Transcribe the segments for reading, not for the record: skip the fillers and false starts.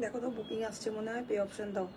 দেখো তো বুকিং আসছে মনে হয়, পে অপশন দাও।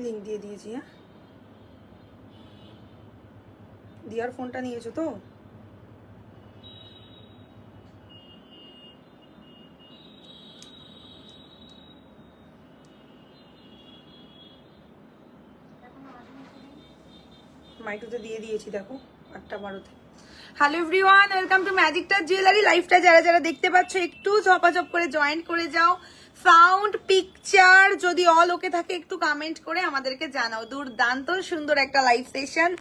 লিঙ্ক দিয়ে দিয়েছি। হ্যাঁ, দিয়ার ফোনটা নিয়েছো তো? মাইটুতে দিয়ে দিয়েছি, দেখো 8:12-তে। Hello everyone, welcome to Magic Touch Jewellery. লাইভটা যারা যারা দেখতে পাচ্ছ একটু ঝপাঝপ করে জয়েন করে যাও। সাউন্ড পিকচার যদি অল ওকে থাকে একটু কমেন্ট করে আমাদেরকে জানাও। দুর্দান্ত সুন্দর একটা live session.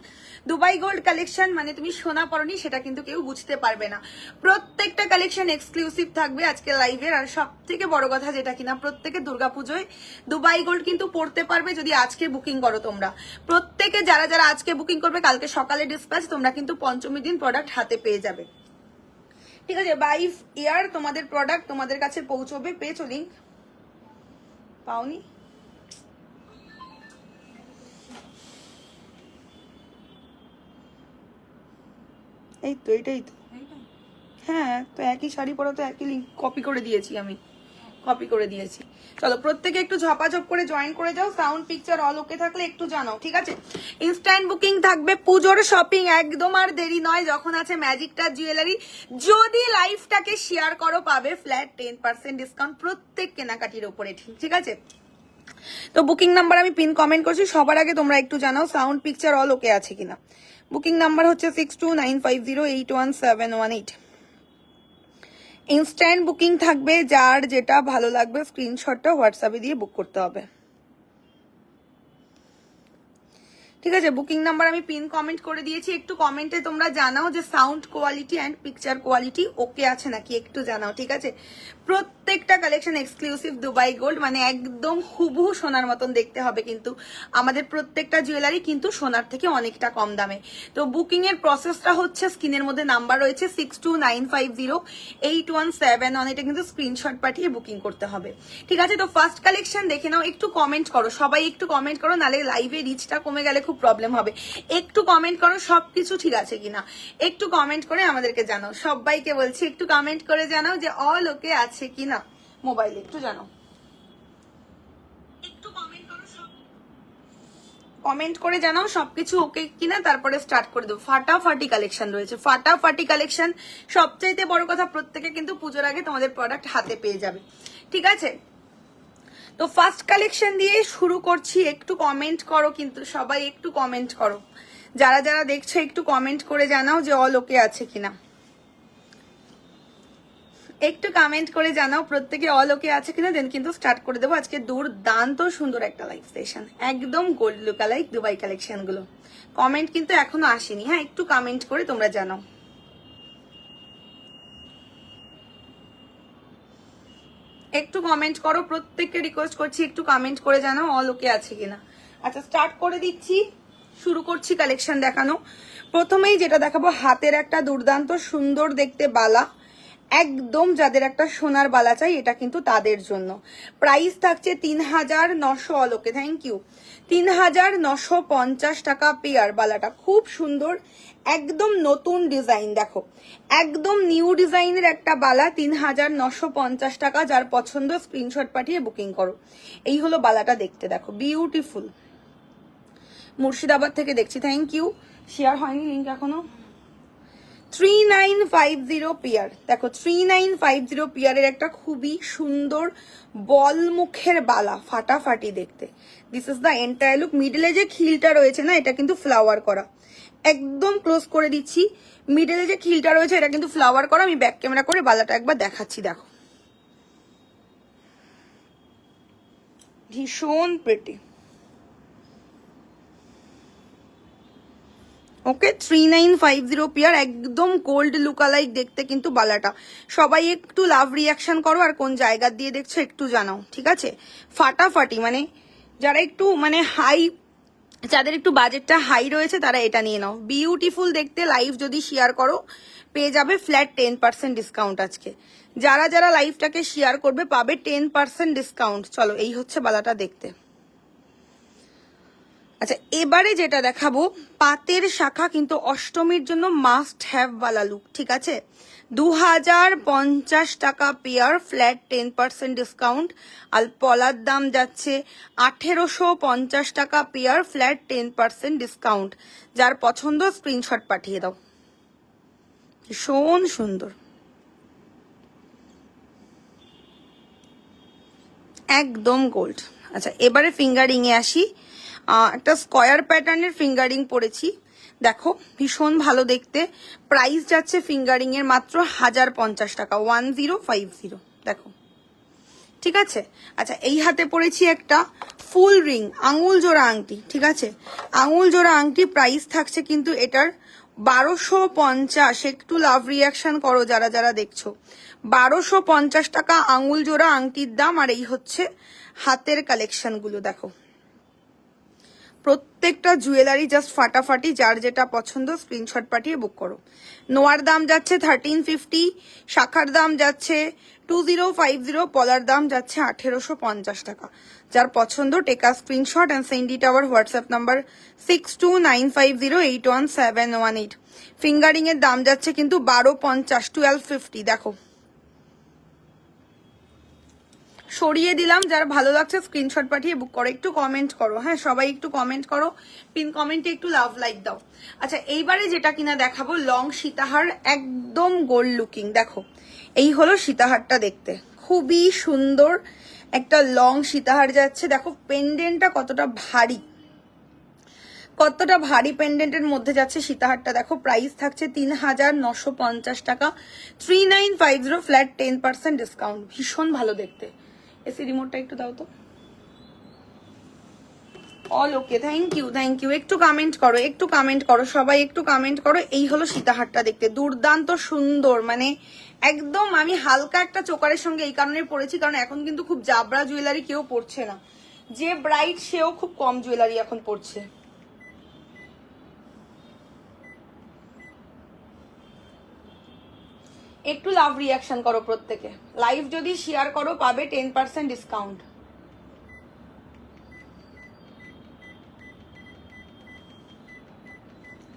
Dubai gold collection মানে তুমি সোনা পরনি সেটা কিন্তু কেউ বুঝতে পারবে না। প্রত্যেকটা কালেকশন এক্সক্লুসিভ থাকবে আজকে লাইভের। আর সব থেকে বড় কথা যেটা কিনা, প্রত্যেকে দুর্গাপুজোয় দুবাই গোল্ড কিন্তু পড়তে পারবে যদি আজকে বুকিং করো তোমরা। প্রত্যেকে যারা যারা আজকে বুকিং করবে কালকে সকালে ডিসপ্যাচ তোমরা কিন্তু পঞ্চমী দিন প্রোডাক্ট হাতে পেয়ে যাবে। ঠিক আছে, বাই ইয়ার তোমাদের প্রোডাক্ট তোমাদের কাছে পৌঁছবে। পেয়েছো লিঙ্ক? পাওনি? এই তো, এটাই তো। হ্যাঁ, তো একই শাড়ি পরা, তো একই লিঙ্ক কপি করে দিয়েছি আমি, কপি করে দিয়েছি। চলো প্রত্যেকে একটু ঝপাঝপ করে জয়েন করে যাও। সাউন্ড পিকচার অল ওকে থাকলে একটু জানাও, ঠিক আছে? ইনস্ট্যান্ট বুকিং থাকবে, পুজোর শপিং একদম আর দেরি নয়। যখন আছে ম্যাজিক টাচ জুয়েলারি, যদি লাইফটাকে শেয়ার করো পাবে ফ্ল্যাট 10% ডিসকাউন্ট প্রত্যেক কেনাকাটির উপরে, ঠিক আছে? তো বুকিং নাম্বার আমি পিন কমেন্ট করছি, সবার আগে তোমরা একটু জানাও সাউন্ড পিকচার অল ওকে আছে কিনা। বুকিং নাম্বার হচ্ছে 6295081718। ইনস্ট্যান্ট বুকিং থাকবে, যার যেটা ভালো লাগবে স্ক্রিনশটটা হোয়াটসঅ্যাপে দিয়ে বুক করতে হবে, ঠিক আছে? বুকিং নাম্বার আমি পিন কমেন্ট করে দিয়েছি। একটু কমেন্টে তোমরা জানাও যে sound quality and picture quality okay আছে নাকি, একটু জানাও, ঠিক আছে? প্রত্যেকটা কালেকশন এক্সক্লুসিভ দুবাই গোল্ড, মানে একদম হুবহু সোনার মতন দেখতে হবে। কিন্তু আমাদের প্রত্যেকটা জুয়েলারি কিন্তু সোনার থেকে অনেকটা কম দামে। তো বুকিং এর প্রসেসটা হচ্ছে, স্ক্রিনের মধ্যে নাম্বার রয়েছে 62950817, এটা কিন্তু স্ক্রিনশট পাঠিয়ে বুকিং করতে হবে, ঠিক আছে? তো ফার্স্ট কালেকশন দেখে নাও। একটু কমেন্ট করো, সবাই একটু কমেন্ট করো, নালে লাইভে রিচটা কমে গেলে খুব প্রবলেম হবে। একটু কমেন্ট করো সবকিছু ঠিক আছে কিনা, একটু কমেন্ট করে আমাদেরকে জানাও। সবাইকে বলছি একটু কমেন্ট করে জানাও যে অল ওকে আছে কিনা। মোবাইলে একটু জানাও, একটু কমেন্ট করো, কমেন্ট করে জানাও সবকিছু ওকে কিনা, তারপরে স্টার্ট করে দেবো। ফাটাফাটি কালেকশন রয়েছে, ফাটাফাটি কালেকশন। সবচাইতে বড় কথা, প্রত্যেকে কিন্তু পুজোর আগে তোমাদের প্রোডাক্ট হাতে পেয়ে যাবে, ঠিক আছে? তো ফার্স্ট কালেকশন দিয়ে শুরু করছি। একটু কমেন্ট করো কিন্তু, সবাই একটু কমেন্ট করো। যারা যারা দেখছো একটু কমেন্ট করে জানাও যে অল ওকে আছে কিনা। একটু কমেন্ট করে জানাও প্রত্যেকে অল ওকে আছে কিনা, দেন কিন্তু স্টার্ট করে দেবো আজকে দুর্দান্ত সুন্দর একটা লাইভ সেশন। একদম গোল্ড লুকালাইক দুবাই কালেকশন গুলো। কমেন্ট কিন্তু এখনো আসেনি, হ্যাঁ একটু কমেন্ট করে তোমরা জানাও। একটু কমেন্ট করো, প্রত্যেককে রিকোয়েস্ট করছি একটু কমেন্ট করে জানাও অল ওকে আছে কিনা। আচ্ছা স্টার্ট করে দিচ্ছি, শুরু করছি কালেকশন দেখানো। প্রথমেই যেটা দেখাবো, হাতের একটা দুর্দান্ত সুন্দর দেখতে বালা। একদম যাদের একটা সোনার বালা চাই এটা কিন্তু তাদের জন্য। প্রাইস থাকছে 3900 অলোকে, থ্যাংক ইউ। 3950 টাকা পেয়ার। বালাটা খুব সুন্দর, একদম নতুন ডিজাইন, দেখো একদম নিউ ডিজাইনের একটা বালা। 3950 টাকা। যার পছন্দ স্ক্রিনশট পাঠিয়ে বুকিং করো। এই হলো বালাটা দেখতে, দেখো বিউটিফুল। মুর্শিদাবাদ থেকে দেখছি, থ্যাংক ইউ। শেয়ার হয়নি লিঙ্ক এখনো। 3950 পেয়ার, দেখো 3950 পেয়ারের একটা খুবই সুন্দর বল মুখের বালা, ফাটাফাটি দেখতে। This is the entire look. মিডলে যে খিলটা রয়েছে না, এটা কিন্তু ফ্লাওয়ার করা। একদম ক্লোজ করে দিচ্ছি, মিডলে যে খিলটা রয়েছে এটা কিন্তু ফ্লাওয়ার করা। আমি ব্যাক ক্যামেরা করে বালাটা একবার দেখাচ্ছি, দেখো ভীষণ প্রিটি। ওকে 3950 পেয়ার, একদম গোল্ড লুকালাইক দেখতে কিন্তু বালাটা। সবাই একটু লাভ রিয়াকশন করো, আর কোন জায়গা দিয়ে দেখছো একটু জানাও, ঠিক আছে? ফাটাফাটি, মানে যারা একটু মানে হাই, যাদের একটু বাজেটটা হাই রয়েছে তারা এটা নিয়ে নাও। বিউটিফুল দেখতে, লাইভ যদি শেয়ার করো পেয়ে যাবে ফ্ল্যাট 10% ডিসকাউন্ট আজকে। যারা যারা লাইভটাকে শেয়ার করবে পাবে 10% ডিসকাউন্ট। চলো, এই হচ্ছে বালাটা দেখতে। আচ্ছা, এবারে যেটা দেখাবো পাতের শাখা, কিন্তু অষ্টমীর জন্য মাস্ট হ্যাভ বালা লুক, ঠিক আছে? 2050 টাকা পেয়ার, ফ্ল্যাট 10% ডিসকাউন্ট। আর পলার দাম যাচ্ছে 1850 টাকা পেয়ার, ফ্ল্যাট 10% ডিসকাউন্ট। যার পছন্দ স্ক্রিনশট পাঠিয়ে দাও। ভীষণ সুন্দর, একদম গোল্ড। আচ্ছা, এবারে ফিঙ্গারিং এ আসি। একটা স্কয়ার প্যাটার্নের ফিঙ্গারিং পরেছি, দেখো ভীষণ ভালো দেখতে। প্রাইস যাচ্ছে ফিঙ্গারিং এর মাত্র 1050 টাকা, 1050, দেখো, ঠিক আছে? আচ্ছা, এই হাতে পরেছি একটা ফুল রিং আঙুল জোড়া আংটি, ঠিক আছে? আঙুল জোড়া আংটি, প্রাইস থাকছে কিন্তু এটার 1250। একটু লাভ রিয়াকশন করো যারা যারা দেখছো। 1250 টাকা আঙুল জোড়া আংটির দাম। আর এই হচ্ছে হাতের কালেকশন গুলো, দেখো প্রত্যেকটা জুয়েলারি জাস্ট ফাটাফাটি। যার যেটা পছন্দ স্ক্রিনশট পাঠিয়ে বুক করো। নোয়ার দাম যাচ্ছে 1350, শাখার দাম যাচ্ছে 2050, পলার দাম যাচ্ছে 1850 টাকা। যার পছন্দ টেকা screenshot and send it hour WhatsApp number 6295081718। Fingering এর দাম যাচ্ছে কিন্তু 1250, 1250, দেখো সরিয়ে দিলাম। যার ভালো লাগছে স্ক্রিনশট পাঠিয়ে বুক করো। একটু কমেন্ট করো, হ্যাঁ সবাই একটু কমেন্ট করো, পিন কমেন্টে একটু লাভ লাইক দাও। আচ্ছা, এইবারে যেটা কিনা দেখাবো লং সীতাহার, একদম গোল্ড লুকিং। দেখো এই হলো সীতাহারটা দেখতে, খুবই সুন্দর একটা লং সীতাহার যাচ্ছে। দেখো পেন্ডেন্টটা কতটা ভারী, কতটা ভারী পেন্ডেন্টের মধ্যে যাচ্ছে সীতাহারটা। দেখো প্রাইস থাকছে 3950 টাকা, 3950, ফ্ল্যাট 10% ডিসকাউন্ট। ভীষণ ভালো দেখতে। এসি রিমোটটা একটু দাও তো। All okay, thank you, thank you. একটু কমেন্ট করো, একটু কমেন্ট করো, সবাই একটু কমেন্ট করো। এই হলো সীতাহারটা দেখতে, দুর্দান্ত সুন্দর। মানে একদম আমি হালকা একটা চোকারের সঙ্গে এই কারণে পরেছি, কারণ এখন কিন্তু খুব জাবরা জুয়েলারি কেউ পরছে না। যে ব্রাইট সেও খুব কম জুয়েলারি এখন পরছে। একটু লাভ রিয়াকশন করো প্রত্যেকে। লাইভ যদি শেয়ার করো পাবে 10% ডিসকাউন্ট।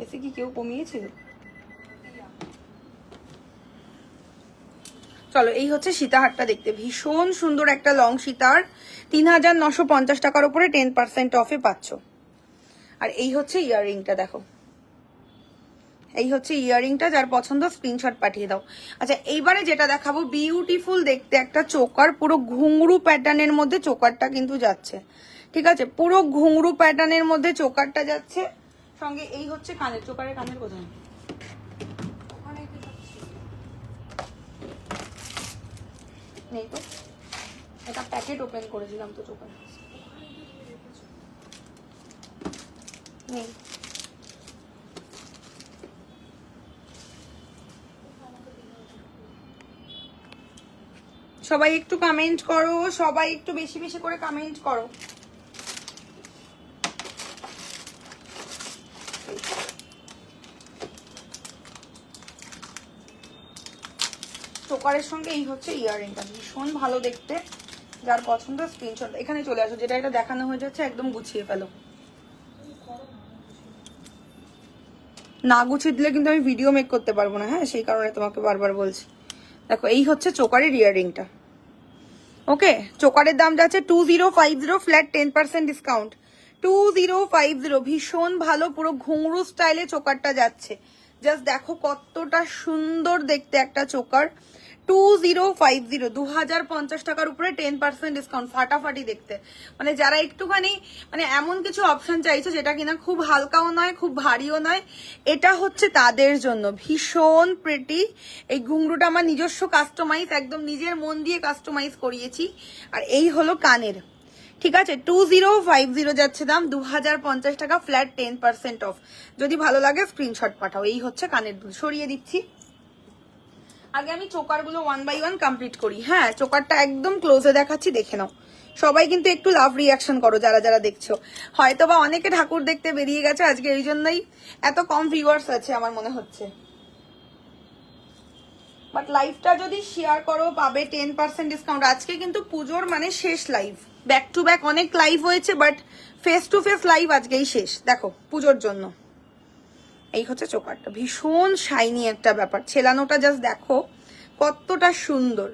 এসে কি কেউ কমিয়েছিল? চলো, এই হচ্ছে সীতাহারটা দেখতে, ভীষণ সুন্দর একটা লং সীতাহার। 3950 টাকার উপরে 10% অফে পাচ্ছ। আর এই হচ্ছে ইয়াররিংটা, দেখো এই হচ্ছে ইয়াররিংটা। যার পছন্দ স্ক্রিনশট পাঠিয়ে দাও। আচ্ছা, এইবারে যেটা দেখাবো বিউটিফুল দেখতে একটা চোকার, পুরো ঘুংরু প্যাটার্নের মধ্যে চোকারটা কিন্তু যাচ্ছে, ঠিক আছে? পুরো ঘুংরু প্যাটার্নের মধ্যে চোকারটা যাচ্ছে, সঙ্গে এই হচ্ছে কানের। চোকারের কানের কোথায়? নেই তো, এটা প্যাকেট ওপেন করেছিলাম তো চোকার নেই। সবাই একটু কমেন্ট করো, সবাই একটু বেশি বেশি করে কমেন্ট করো। চোকারের সঙ্গে এই হচ্ছে ইয়াররিংটা, ভীষণ ভালো দেখতে। যার পছন্দ স্ক্রিনশট এখানে চলে আসো। যেটা এটা দেখানো হয়ে যাচ্ছে একদম গুছিয়ে ফেলো। না গুছিয়ে দিলে কিন্তু আমি ভিডিও মেক করতে পারবো না, হ্যাঁ সেই কারণে তোমাকে বারবার বলছি। দেখো এই হচ্ছে চোকারের ইয়াররিংটা। ওকে, চোকারের দাম যাচ্ছে 2050, ফ্ল্যাট 10% ডিসকাউন্ট। 2050, ভীষণ ভালো পুরো ঘুংরু স্টাইলে চোকারটা যাচ্ছে। জাস্ট দেখো কতটা সুন্দর দেখতে একটা চোকার। 2050, 2050 টাকার উপরে 10% ডিসকাউন্ট, ফাটাফাটি দেখতে। মানে যারা একটুখানি মানে এমন কিছু অপশন চাইছে যেটা কিনা খুব হালকাও নয় খুব ভারীও নয়, এটা হচ্ছে তাদের জন্য। ভীষণ প্রিটি। এই ঘুংরুটা আমার নিজস্ব কাস্টমাইজ, একদম নিজের মন দিয়ে কাস্টমাইজ করিয়েছি। আর এই হলো কানের, ঠিক আছে 2050 যাচ্ছে দাম, 2050 টাকা ফ্ল্যাট 10% অফ। যদি ভালো লাগে স্ক্রিনশট পাঠাও। এই হচ্ছে কানের দুল, সরিয়ে দিচ্ছি। আগে আমি চোকারগুলো 1 বাই 1 কমপ্লিট করি। হ্যাঁ, চোকারটা একদম ক্লোজে দেখাচ্ছি, দেখে নাও। সবাই কিন্তু একটু লাভ রিয়াকশন করো যারা যারা দেখছো। হয়তো বা অনেকে ঠাকুর দেখতে বেরিয়ে গেছে আজকে, এই জন্যই এত কম ভিউয়ার্স আছে আমার মনে হচ্ছে। বাট লাইভটা যদি শেয়ার করো পাবে 10% ডিসকাউন্ট। আজকে কিন্তু পুজোর মানে শেষ লাইভ, ব্যাক টু ব্যাক অনেক লাইভ হয়েছে, but face to face live আজকেই শেষ। দেখো পুজোর জন্য এই হচ্ছে চোকারটা, ভীষণ শাইনি একটা ব্যাপার। ছেলানোটা জাস্ট দেখো কতটা সুন্দর।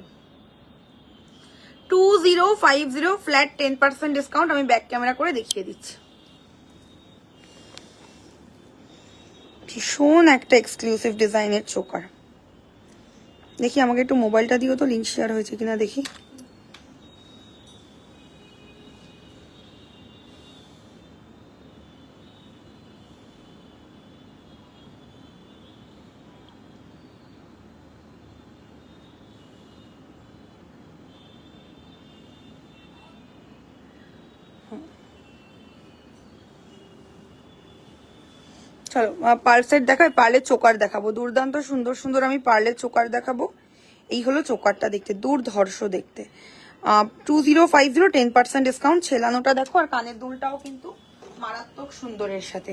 2050 ফ্ল্যাট 10% ডিসকাউন্ট। আমি ব্যাক ক্যামেরা করে দেখিয়ে দিচ্ছি। ভীষণ একটা এক্সক্লুসিভ ডিজাইনের চোকার। দেখি আমাকে একটু মোবাইলটা দিও তো, লিঙ্ক শেয়ার হয়েছে কিনা দেখি। চলো পার্লসের দেখায়, পার্লের চোকার দেখাবো। দুর্দান্ত সুন্দর সুন্দর আমি পার্লের চোকার দেখাবো। এই হলো চোকারটা, দেখতে দুর্ধর্ষ দেখতে। 2050 10% ডিসকাউন্ট। ছেলানোটা দেখো, আর কানের দুলটাও কিন্তু মারাত্মক সুন্দরের সাথে।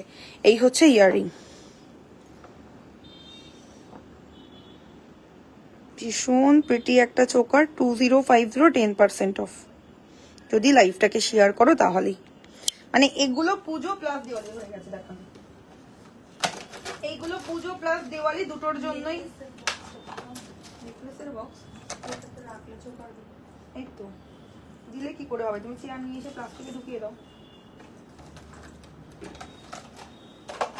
এই হচ্ছে ইয়াররিং, ভীষণ প্রিটি একটা চোকার। 2050 10% অফ। যদি লাইভটাকে শেয়ার করো তাহলেই, মানে এগুলো পুজো প্লাস দিওয়ালি হয়ে গেছে। দেখো এইগুলো পুজো প্লাস দিওয়ালি দুটোর জন্যই। নেকলেসের বক্স এই তো দিলে কি করে হবে, তুমি চেয়ার নিয়ে এসে প্লাস্টিকে ঢুকিয়ে দাও।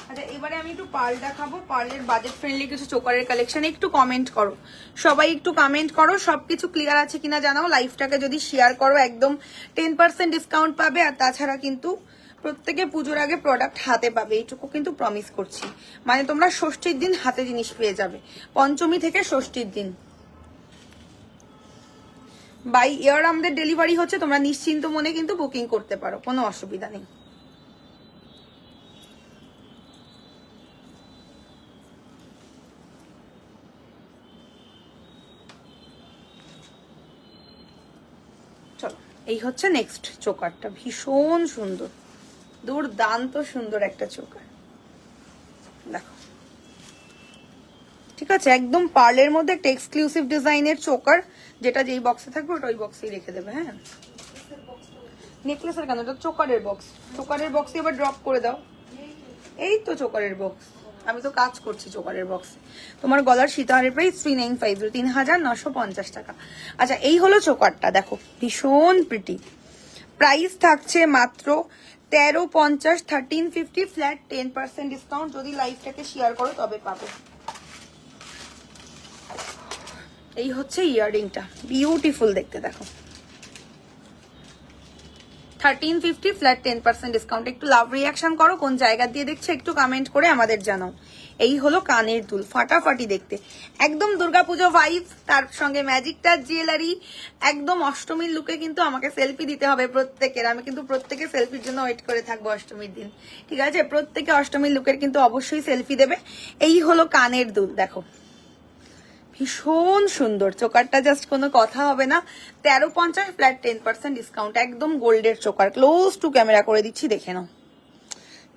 আচ্ছা এবারে আমি একটু পার্ল দেখাবো। পার্লের বাজেট ফ্রেন্ডলি কিছু চোকারের কালেকশন। একটু কমেন্ট করো সবাই, একটু কমেন্ট করো সবকিছু ক্লিয়ার আছে কিনা জানাও। লাইভটাকে যদি শেয়ার করো একদম 10% ডিসকাউন্ট পাবে। আর তাছাড়া কিন্তু প্রত্যেকে পুজোর আগে প্রোডাক্ট হাতে পাবে, এইটুকু কিন্তু প্রমিস করছি। মানে তোমরা ষষ্ঠীর দিন হাতে জিনিস পেয়ে যাবে, পঞ্চমী থেকে ষষ্ঠীর দিন। বাই এয়ার আমাদের ডেলিভারি হচ্ছে, তোমরা নিশ্চিন্ত মনে কিন্তু বুকিং করতে পারো, কোনো অসুবিধা নেই। চলো এই হচ্ছে নেক্সট চোকারটা, ভীষণ সুন্দর, দুর্দান্ত সুন্দর একটা চোকার। দেখো ঠিক আছে, একদম পার্লের মধ্যে একটা এক্সক্লুসিভ ডিজাইনের চোকার, যেটা যেই বক্সে থাকবে ওটা ওই বক্সেই রেখে দেবে। হ্যাঁ নেকলেসের কেন, এটা চোকারের বক্স। চোকারের বক্সে এবার ড্রপ করে দাও। এই তো চোকারের বক্স, আমি তো কাজ করছি চোকারের বক্সে। তোমার গলার সীতাহারের প্রাইস 3950, 3950 টাকা। আচ্ছা এই হলো চোকারটা, দেখো ভীষণ প্রিটি। প্রাইস থাকছে মাত্র 1350, 1350 ফ্ল্যাট 10% ডিসকাউন্ট। যদি লাইভটাকে শেয়ার করো তবে পাবে। এই হচ্ছে ইয়াররিংটা, বিউটিফুল দেখতে। দেখো 1350 ফ্ল্যাট 10% ডিসকাউন্ট। একটু লাভ রিয়াকশন করো, কোন জায়গা দিয়ে দেখছো একটু কমেন্ট করে আমাদের জানাও। এই হলো কানের দুল, ফাটাফাটি দেখতে, একদম দুর্গাপুজো ভাইব, তার সঙ্গে ম্যাজিক টাচ জুয়েলারি। একদম অষ্টমীর লুকে কিন্তু আমাকে সেলফি দিতে হবে প্রত্যেকের। আমি কিন্তু প্রত্যেকে সেলফির জন্য ওয়েট করে থাকবো অষ্টমীর দিন, ঠিক আছে? প্রত্যেকে অষ্টমীর লুকের কিন্তু অবশ্যই সেলফি দেবে। এই হলো কানের দুল, দেখো ভীষণ সুন্দর চোকারটা, জাস্ট কোনো কথা হবে না। 1350 ফ্ল্যাট 10% ডিসকাউন্ট, একদম গোল্ডের চোকার। ক্লোজ টু ক্যামেরা করে দিচ্ছি, দেখে নাও,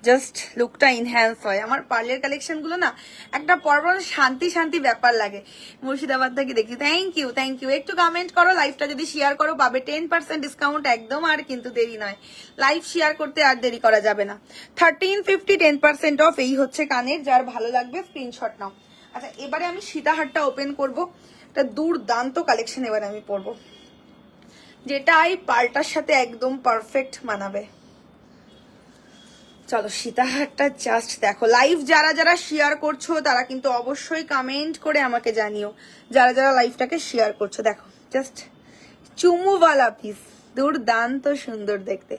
জাস্ট লুকটা ইনহ্যান্স হয়। আমার পার্লের কালেকশন গুলো না একটা পরপর শান্তি শান্তি ব্যাপার লাগে। মুর্শিদাবাদ থেকে দেখি, থ্যাংক ইউ থ্যাংক ইউ। একটু কমেন্ট করো, লাইভটা যদি শেয়ার করো পাবে 10% ডিসকাউন্ট একদম। আর কিন্তু দেরি নয়, লাইভ শেয়ার করতে আর দেরি করা যাবে না। 1350 10% অফ। এই হচ্ছে কানের, যার ভালো লাগবে স্ক্রিনশট নাও। আচ্ছা এবারে আমি সীতাহারটা ওপেন করব, একটা দুর্দান্ত কালেকশন এবারে আমি পরবো, যেটা এই পার্লটার সাথে একদম পারফেক্ট মানাবে। চলো সীতাহারটা জাস্ট দেখো। লাইভ যারা যারা শেয়ার করছো তারা কিন্তু অবশ্যই কমেন্ট করে আমাকে জানিও, যারা যারা লাইভটাকে শেয়ার করছো। দেখো জাস্ট চুমুওয়ালা পিস, দুর্দান্ত সুন্দর দেখতে।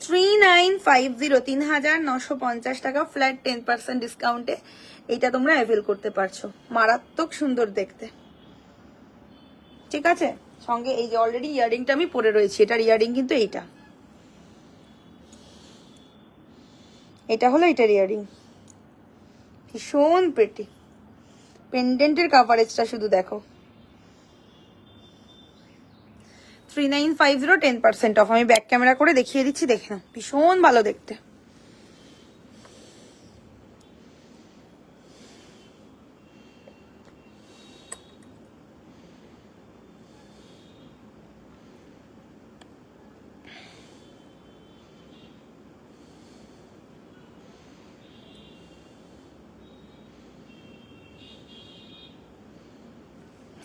3950, 3950 টাকা ফ্ল্যাট 10% ডিসকাউন্টে এইটা তোমরা অ্যাভেল করতে পারছো। মারাত্মক সুন্দর দেখতে, ঠিক আছে? সঙ্গে এই যে অলরেডি ইয়াররিংটা আমি পরে রয়েছি, এটার ইয়াররিং কিন্তু এইটা, এটা হলো এটার ইয়ারিং, ভীষণ প্রিটি। পেন্ডেন্টের কাভারেজটা শুধু দেখো, 3950, 10% অফ। আমি ব্যাক ক্যামেরা করে দেখিয়ে দিচ্ছি, দেখে নাও, ভীষণ ভালো দেখতে।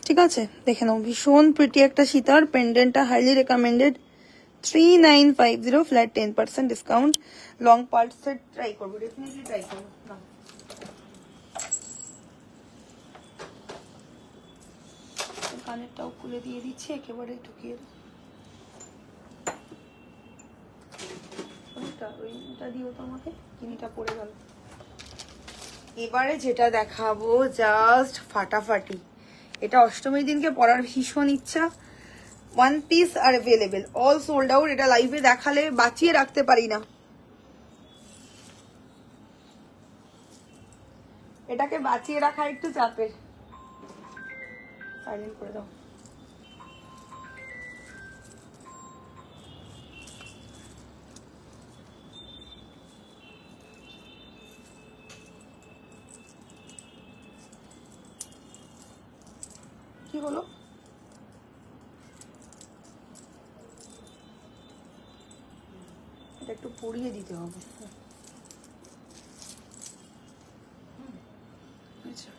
ঠিক আছে, দেখে নাও, ভীষণ প্রিটি একটা সীতার। পেন্ডেন্টটা highly recommended, 3950, flat 10% discount. Long part set try করবো, ডেফিনেটলি ট্রাই করবো। কানেরটাও খুলে দিয়ে দিচ্ছি, একেবারে ঢুকিয়ে ওইটা দিও তো আমাকে, কিনিটা পড়ে গেল। এবারে যেটা দেখাবো জাস্ট ফাটাফাটি, এটা অষ্টমীর দিনকে পরার ভীষণ ইচ্ছা। One piece are available, all sold out. এটা লাইভে দেখালে বাঁচিয়ে রাখতে পারি না, এটাকে বাঁচিয়ে রাখা একটু চাপের। সাইলেন্ট করে দাও। কি হলো? এটা একটু পরিয়ে দিতে হবে। আচ্ছা,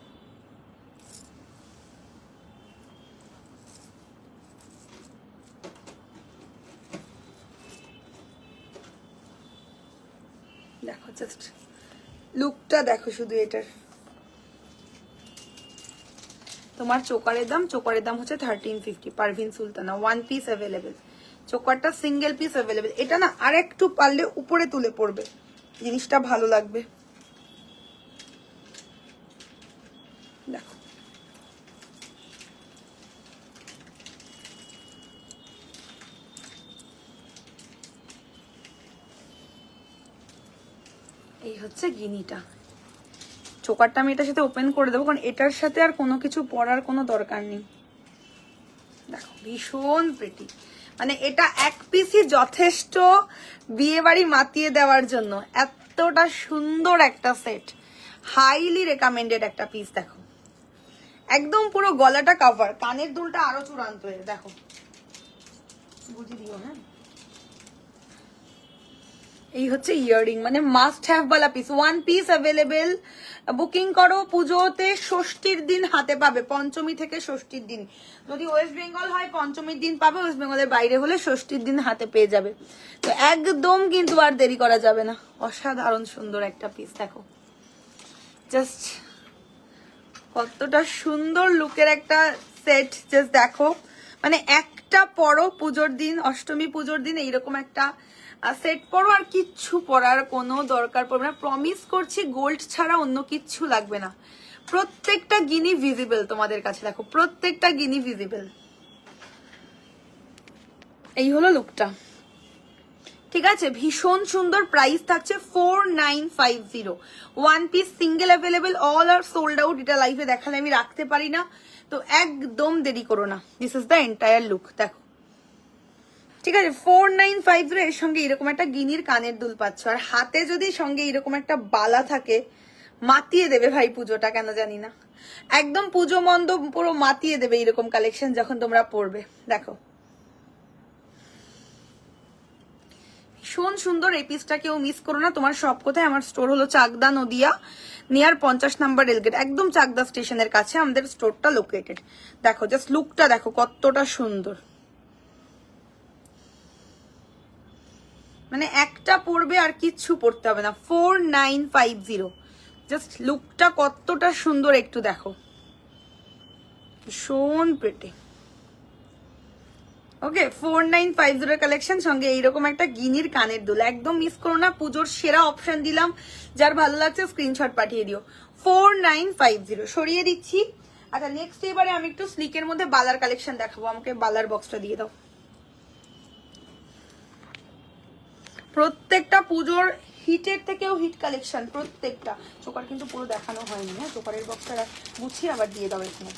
দেখো জাস্ট লুকটা দেখো শুধু এটার। তোমার চোকারের দাম হচ্ছে 1350, Parveen Sultana. One piece available, চোকারটা সিঙ্গেল পিস অ্যাভেলেবেল। এটা না আর একটু পারলে উপরে তুলে পড়বে, জিনিসটা ভালো লাগবে। দেখো এই হচ্ছে গিনিটা। চোকারটা আমি এটার সাথে ওপেন করে দেবো, কারণ এটার সাথে আর কোনো কিছু পরার কোনো দরকার নেই। দেখো ভীষণ প্রিটি, মানে এটা এক পিসই যথেষ্ট বিয়ে বাড়ি মাতিয়ে দেওয়ার জন্য। এতটা সুন্দর একটা সেট, হাইলি রেকমেন্ডেড একটা পিস। দেখো একদম পুরো গলাটা কাভার, কানের দুলটা আরো চূড়ান্ত। দেখো বুঝিয়ে দিও। হ্যাঁ, এই হচ্ছে ইয়াররিং, মানে must have Bala piece. One piece available, booking করো। পুজোতে ষষ্ঠীর দিন হাতে পাবে, পঞ্চমী থেকে ষষ্ঠীর দিন। যদি ওয়েস্ট বেঙ্গল হয় পঞ্চমীর দিন পাবে, ওয়েস্ট বেঙ্গলের বাইরে হলে ষষ্ঠীর দিন হাতে পেয়ে যাবে। তো একদম কিন্তু আর দেরি করা যাবে না। অসাধারণ সুন্দর একটা পিস, দেখো জাস্ট কতটা সুন্দর লুকের একটা সেট। জাস্ট দেখো, মানে একটা পরো পুজোর দিন, অষ্টমী পুজোর দিন এইরকম একটা সেট পরো, আর কিচ্ছু পরার কোনো দরকার পড়বে না। প্রমিস করছি গোল্ড ছাড়া অন্য কিচ্ছু লাগবে না। প্রত্যেকটা গিনি ভিজিবল তোমাদের কাছে, দেখো প্রত্যেকটা গিনি ভিজিবল। এই হলো লুকটা, ঠিক আছে, ভীষণ সুন্দর। প্রাইস থাকছে 4950। One piece single available, all are sold out. এটা লাইভে দেখালে আমি রাখতে পারি না, তো একদম দেরি করো না। This is the entire look, দেখো ঠিক আছে। 4950 এর সঙ্গে এরকম একটা গিনির কানের দুল পাচ্ছ, আর হাতে যদি সঙ্গে এরকম একটা বালা থাকে, মাতিয়ে দেবে ভাই পুজোটা, কেন জানি না, একদম পুজো মণ্ডপ পুরো মাতিয়ে দেবে এরকম কালেকশন যখন তোমরা পরবে। দেখো ভীষণ সুন্দর, এই পিসটা কেউ মিস করো না। তোমার সব কোথায়? আমার স্টোর হলো Chakdah Nadia, near 50 number rail gate, একদম চাকদা স্টেশনের কাছে আমাদের স্টোরটা লোকেটেড। দেখো জাস্ট লুকটা দেখো কতটা সুন্দর, মানে একটা পরবে আর কিচ্ছু পরতে হবে না। 4950, জাস্ট লুকটা কতটা সুন্দর একটু দেখো, ভীষণ প্রিটি। ওকে, 4950 কালেকশন, সঙ্গে এইরকম একটা গিনির কানের দুল, একদম মিস করো না। পুজোর সেরা অপশন দিলাম, যার ভালো লাগছে স্ক্রিনশট পাঠিয়ে দিও। 4950 সরিয়ে দিচ্ছি। আচ্ছা নেক্সট এবারে আমি একটু স্লিকের মধ্যে বালার কালেকশন দেখাবো। আমাকে বালার বক্সটা দিয়ে দাও। প্রত্যেকটা পুজোর হিটের থেকেও হিট কালেকশন প্রত্যেকটা। চোকার কিন্তু পুরো দেখানো হয়নি, হ্যাঁ চোকারের বক্সটা গুছিয়ে আবার দিয়ে দাও এখানে।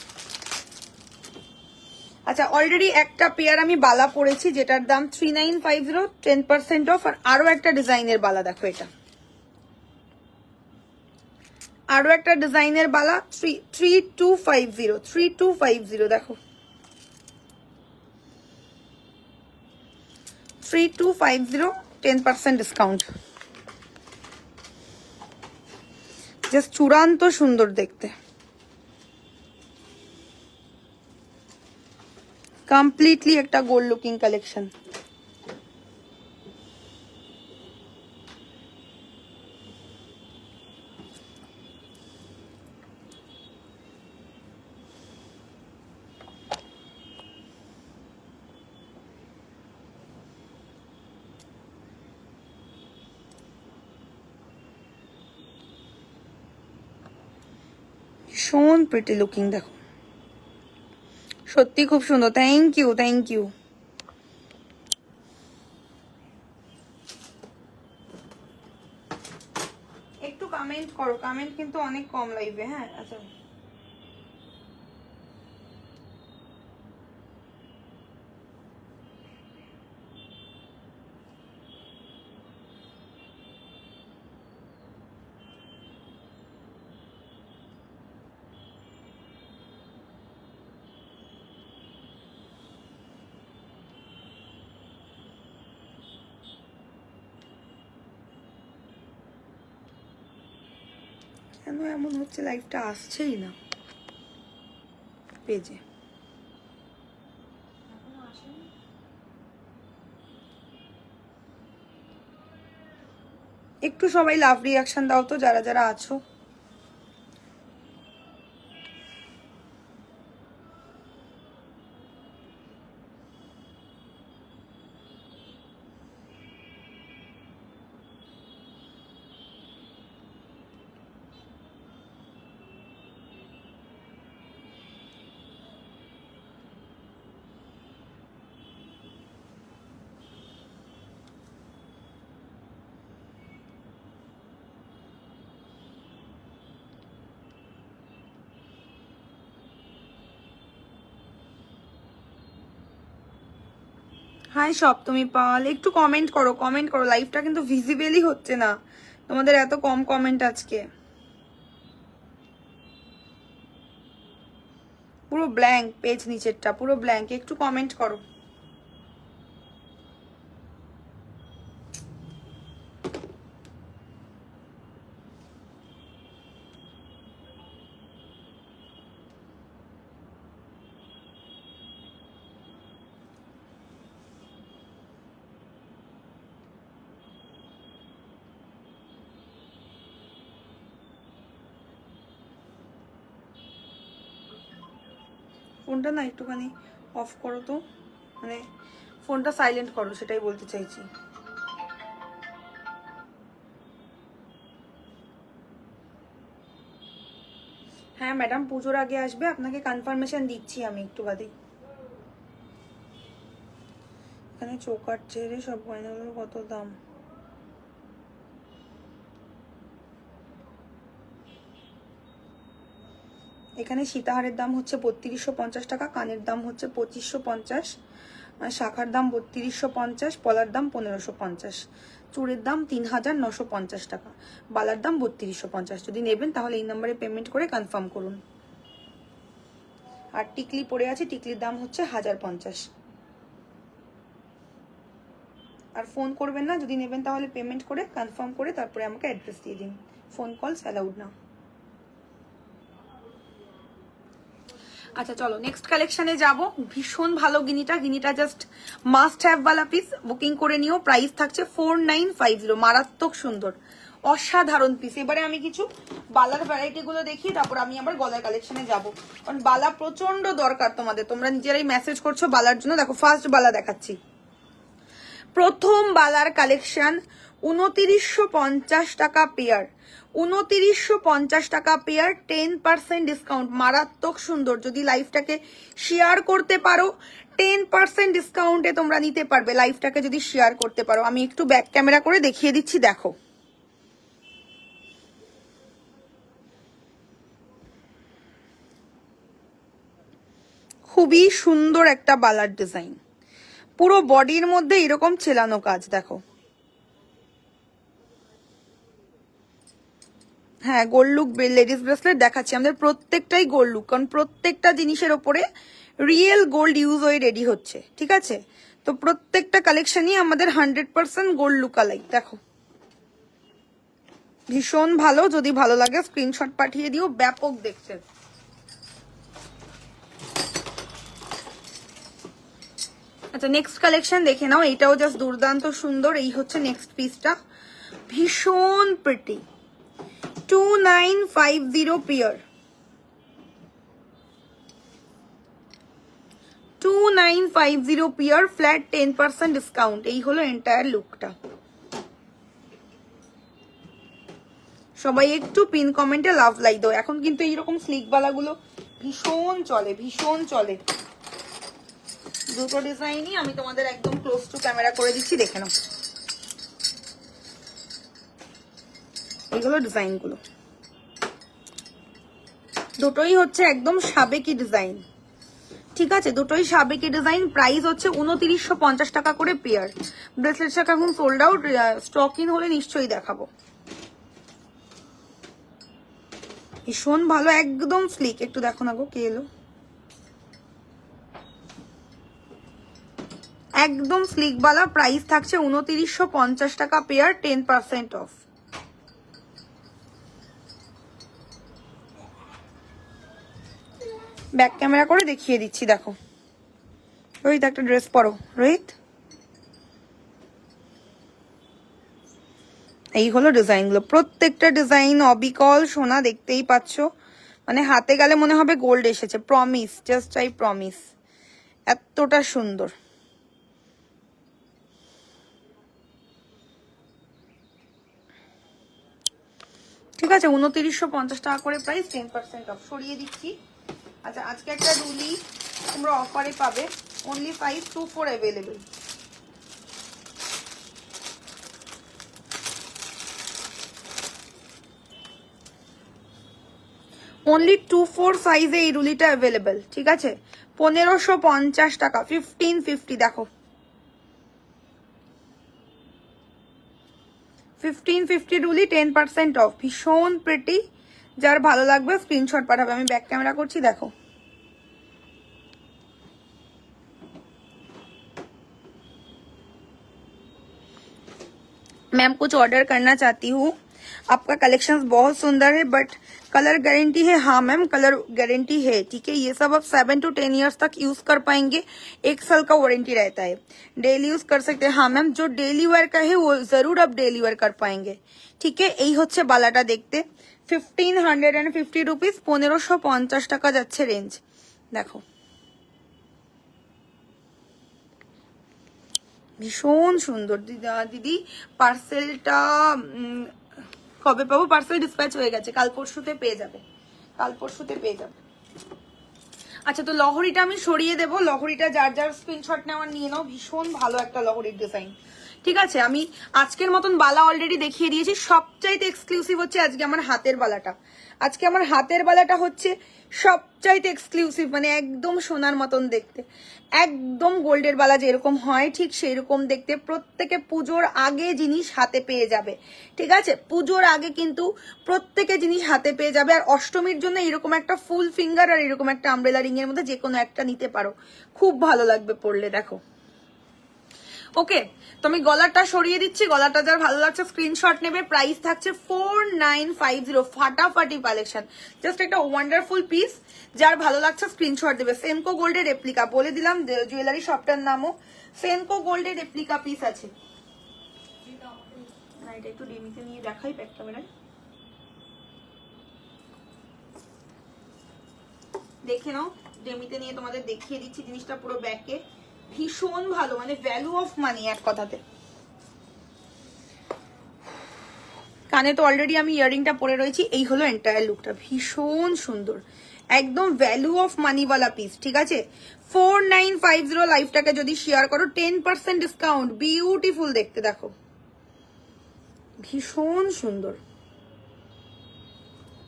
আচ্ছা, অলরেডি একটা পেয়ার আমি বালা পরেছি যেটার দাম 3950, 10% অফ। আর আরো একটা ডিজাইনের বালা দেখো, এটা আরো একটা ডিজাইনের বালা 3250 দেখো, 3250, 10% ডিসকাউন্ট। জাস্ট চূড়ান্ত সুন্দর দেখতে, কমপ্লিটলি একটা গোল্ড লুকিং কালেকশন। ভীষণ প্রিটি লুকিং দেখো, সত্যি খুব সুন্দর। Thank you, thank you. একটু কমেন্ট করো, কমেন্ট কিন্তু অনেক কম লাইভে। হ্যাঁ আচ্ছা, কেন এমন হচ্ছে, লাইভটা আসছেই না পেজে। একটু সবাই লাভ রিয়াকশন দাও তো যারা যারা আছো। হাই সপ্তমী পাল, একটু কমেন্ট করো, কমেন্ট করো। লাইভটা কিন্তু ভিজিবলই হচ্ছে না, তোমাদের এত কম কমেন্ট আজকে। পুরো ব্ল্যাঙ্ক পেজ, নিচেরটা পুরো ব্ল্যাঙ্ক, একটু কমেন্ট করো। ফোনটা না একটুখানি অফ করো তো, মানে ফোনটা সাইলেন্ট করো, সেটাই বলতে চাইছি। হ্যাঁ ম্যাডাম, পুজোর আগে আসবে, আপনাকে কনফার্মেশন দিচ্ছি আমি একটু বাদে। এখানে চোকার ছেড়ে সব গয়নাগুলোর কত দাম? এখানে সীতাহারের দাম হচ্ছে 3250 টাকা, কানের দাম হচ্ছে 2550, শাখার দাম 3250, পলার দাম 1550, চুড়ের দাম 3950 টাকা, বালার দাম 3250। যদি নেবেন তাহলে এই নম্বরে পেমেন্ট করে কনফার্ম করুন। আর টিকলি পড়ে আছে, টিকলির দাম হচ্ছে 1050। আর ফোন করবেন না, যদি নেবেন তাহলে পেমেন্ট করে কনফার্ম করে তারপরে আমাকে অ্যাড্রেস দিয়ে দিন। ফোন কলস অ্যালাউড না। আচ্ছা চলো নেক্সট কালেকশনে যাব। ভীষণ ভালো গিনিটা, গিনিটা just must have Bala piece, booking করে নিও। প্রাইস থাকছে 4950, মারাত্মক সুন্দর অসাধারণ পিস। এবারে আমি কিছু বালার ভ্যারাইটি গুলো দেখি, তারপর আমি আবার গলার কালেকশনে যাব, কারণ বালা প্রচন্ড দরকার তোমাদের, তোমরা নিজেরাই মেসেজ করছো বালার জন্য। দেখো ফার্স্ট বালা দেখাচ্ছি, প্রথম বালার কালেকশন 2950 টাকা পেয়ার, 2950 টাকা পেয়ার, 10% ডিসকাউন্ট, মারাত্মক সুন্দর। যদি লাইভটাকে শেয়ার করতে পারো 10% ডিসকাউন্টে তোমরা নিতে পারবে, লাইভটাকে যদি শেয়ার করতে পারো। আমি একটু ব্যাক ক্যামেরা করে দেখিয়ে দিচ্ছি, দেখো খুবই সুন্দর একটা বালার ডিজাইন, পুরো বডির মধ্যে এরকম ছেলানো কাজ দেখো। হ্যাঁ, গোল্ড লুক লেডিস ব্রেসলেট দেখাচ্ছি, আমাদের প্রত্যেকটাই গোল্ড লুক, কারণ প্রত্যেকটা জিনিসের ওপরে রিয়েল গোল্ড ইউজ হয়ে রেডি হচ্ছে, ঠিক আছে? তো প্রত্যেকটা কালেকশনই আমাদের 100% গোল্ড লুক আলাইক। দেখো ভীষণ ভালো, যদি ভালো লাগে স্ক্রিনশট পাঠিয়ে দিও, ব্যাপক দেখতে। আচ্ছা নেক্সট কালেকশন দেখে নাও, এইটাও জাস্ট দুর্দান্ত সুন্দর। এই হচ্ছে নেক্সট পিসটা, ভীষণ pretty, 2950 pair, 2950 pair, flat 10% discount. এই হলো এন্টায়ার লুকটা। সবাই একটু পিন কমেন্টে লাভ লাইক দাও। এখন কিন্তু এইরকম স্লিক বালাগুলো ভীষণ চলে, ভীষণ চলে। দুটো ডিজাইনই আমি তোমাদের একদম ক্লোজ টু ক্যামেরা করে দিচ্ছি, দেখে নাও। এইগুলো ডিজাইনগুলো দুটোই হচ্ছে একদম সাবেকি ডিজাইন, ঠিক আছে? দুটোই সাবেকি ডিজাইন। প্রাইস হচ্ছে 2950 টাকা করে পেয়ার। ব্রেসলেটটা এখন সোল্ড আউট, স্টক ইন হলে নিশ্চয়ই দেখাবো। ভীষণ ভালো, একদম স্লিক। একটু দেখো না গো, কে এলো? একদম স্লিক বালা। প্রাইস থাকছে 2950 টাকা পেয়ার, 10% অফ। ব্যাক ক্যামেরা করে দেখিয়ে দিচ্ছি, দেখো। রোহিত একটা ড্রেস পরো, রোহিত। এই হলো ডিজাইনগুলো, প্রত্যেকটা ডিজাইন অবিকল সোনা, দেখতেই পাচ্ছ। মানে হাতে গেলে মনে হবে গোল্ড এসেছে, প্রমিস, জাস্ট আই প্রমিস। এতটা সুন্দর। ঠিক আছে, 2950 টাকা করে প্রাইস, 10% অফ। সরিয়ে দিচ্ছি। আচ্ছা আজকে একটা রুলি তোমরা অফারে পাবে, only 524 অ্যাভেলেবেল। only 24 সাইজে এই রুলিটা অ্যাভেলেবেল, ঠিক আছে? 1550 টাকা, 1550। দেখো 1550 রুলি, 10% অফ। ভীষণ প্রিটি, যার ভালো লাগবে স্ক্রিনশট পাঠাবে। আমি ব্যাক ক্যামেরা করছি, দেখো। मैम कुछ ऑर्डर करना चाहती हूँ, आपका कलेक्शंस बहुत सुंदर है, बट कलर गारंटी है? हाँ मैम, कलर गारंटी है, ठीक है। ये सब आप 7 to 10 ईयर्स तक यूज कर पाएंगे, 1 साल का वारंटी रहता है। डेली यूज कर सकते हैं। हाँ मैम, जो डेली वेयर का है वो जरूर आप डेली वेयर कर पाएंगे, ठीक है। এই হচ্ছে বালাটা দেখতে, 1550 রুপিস, 1550 টাকা যাচ্ছে রেঞ্জ। দেখো ভীষণ সুন্দর। দিদি পার্সেলটা কবে পাবো? পার্সেল ডিসপ্যাচ হয়ে গেছে, কাল পরশুতে পেয়ে যাবে, কাল পরশুতে পেয়ে যাবে। আচ্ছা তো লহরিটা আমি সরিয়ে দেবো, লহরিটা যার যার স্ক্রিনশট নেওয়ার নিয়ে নাও। ভীষণ ভালো একটা লহরির ডিজাইন, ঠিক আছে। আমি আজকের মতন বালা অলরেডি দেখিয়ে দিয়েছি। সবচাইতে এক্সক্লুসিভ হচ্ছে আজকে আমার হাতের বালাটা। আজকে আমার হাতের বালাটা হচ্ছে সবচাইতে এক্সক্লুসিভ, মানে একদম সোনার মতন দেখতে, একদম গোল্ডের বালা যেরকম হয় ঠিক সেই রকম দেখতে। প্রত্যেকে পুজোর আগে জিনিস হাতে পেয়ে যাবে, ঠিক আছে? পুজোর আগে কিন্তু প্রত্যেকে জিনিস হাতে পেয়ে যাবে। আর অষ্টমীর জন্য এরকম একটা ফুল ফিঙ্গার আর এরকম একটা আমব্রেলা রিং এর মধ্যে যে কোনো একটা নিতে পারো, খুব ভালো লাগবে পরলে। দেখো ওকে, তো আমি গলাটা সরিয়ে দিচ্ছি। গলাটা যার ভালো লাগছে স্ক্রিনশট নেবে। প্রাইস থাকছে 4950, ফাটাফাটি কালেকশন, জাস্ট একটা ওয়ান্ডারফুল পিস। যার ভালো লাগছে স্ক্রিনশট দেবে। সেনকো গোল্ডের রেপ্লিকা, বলে দিলাম জুয়েলারি শপটার নামও সেনকো গোল্ডের রেপ্লিকা পিস আছে। এটা একটু ডিমিতে নিয়ে দেখাই ব্যাক ক্যামেরায়, দেখে নাও। ডেমিতে নিয়ে তোমাদের দেখিয়ে দিচ্ছি জিনিসটা পুরো ব্যাকে। ভীষণ ভালো, মানে ভ্যালু অফ মানি এক কথাতে। কানে তো অলরেডি আমি ইয়ারিংটা পরে রয়েছি। এই হলো এন্টায়ার লুকটা, ভীষণ সুন্দর, একদম ভ্যালু অফ মানি ওয়ালা পিস, ঠিক আছে। 4950 লাইফটাকে যদি শেয়ার করো 10% ডিসকাউন্ট। বিউটিফুল দেখতে, দেখো ভীষণ সুন্দর,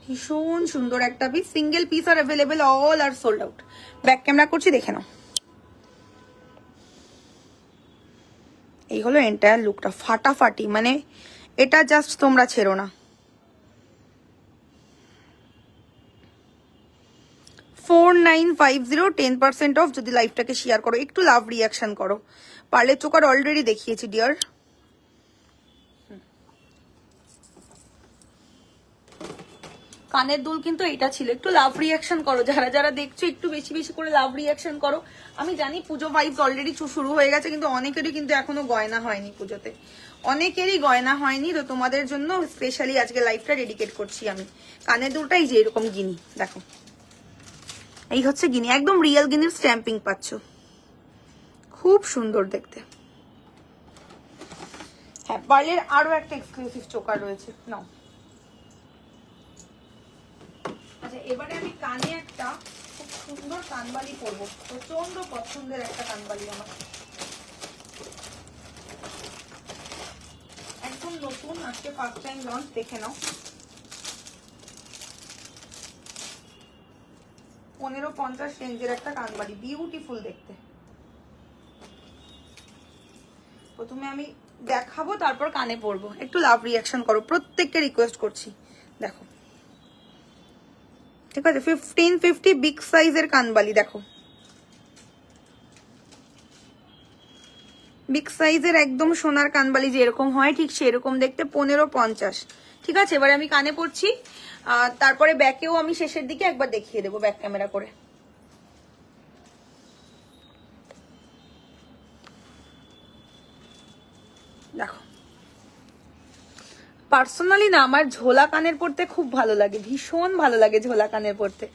ভীষণ সুন্দর একটা piece, single piece are available, all are sold out. Back camera করছি, দেখে নাও। এই হলো এন্টায়ার লুকটা, ফাটাফাটি, মানে এটা জাস্ট তোমরা ছেড়ো না। 4950, 10% অফ যদি লাইভটাকে শেয়ার করো, একটু লাভ রিয়াকশন করো। পার্লের চোকার অলরেডি দেখিয়েছি ডিয়ার। কানের দুল কিন্তু এটা ছিল, একটু লাভ রিয়াকশন করো যারা যারা দেখছো, একটু বেশি বেশি করে লাভ রিয়াকশন করো। আমি জানি পুজো ভাইবস অলরেডি শুরু হয়ে গেছে, কিন্তু অনেকেরই কিন্তু এখনো গয়না হয়নি পুজোতে, অনেকেরই গয়না হয়নি। তো তোমাদের জন্য স্পেশালি আজকে লাইভটা ডেডিকেট করছি আমি। কানের দুলটাই যে এরকম গিনি, দেখো এই হচ্ছে গিনি, একদম রিয়েল গিনির স্ট্যাম্পিং পাচ্ছ, খুব সুন্দর দেখতে। হ্যাঁ, পার্লের আরো একটা এক্সক্লুসিভ চোকার রয়েছে, নাও। আচ্ছা, এবারে আমি কানে একটা খুব সুন্দর কানবালি পরবো, প্রচন্ড পছন্দের একটা কানবালি আমার, একদম নতুন, আজকে ফার্স্ট টাইম লঞ্চ, দেখে নাও। 1550 রেঞ্জের একটা কানবালি, বিউটিফুল দেখতে। প্রথমে আমি দেখাবো, তারপর কানে পরবো, একটু লাভ রিয়াকশন করো, প্রত্যেককে রিকোয়েস্ট করছি। দেখো, ঠিক আছে, 1550 বিগ সাইজের কানবালি, দেখো বিগ সাইজের একদম সোনার কানবালি যে এরকম হয় ঠিক সেরকম দেখতে, 1550। ঠিক আছে, এবারে আমি কানে পরছি, তারপরে ব্যাকেও আমি শেষের দিকে একবার দেখিয়ে দেবো ব্যাক ক্যামেরা করে। দেখো, পার্সোনালি না আমার ঝোলা কানের পরতে খুব ভালো লাগে, ভীষণ ভালো লাগে ঝোলা কানের পরতে,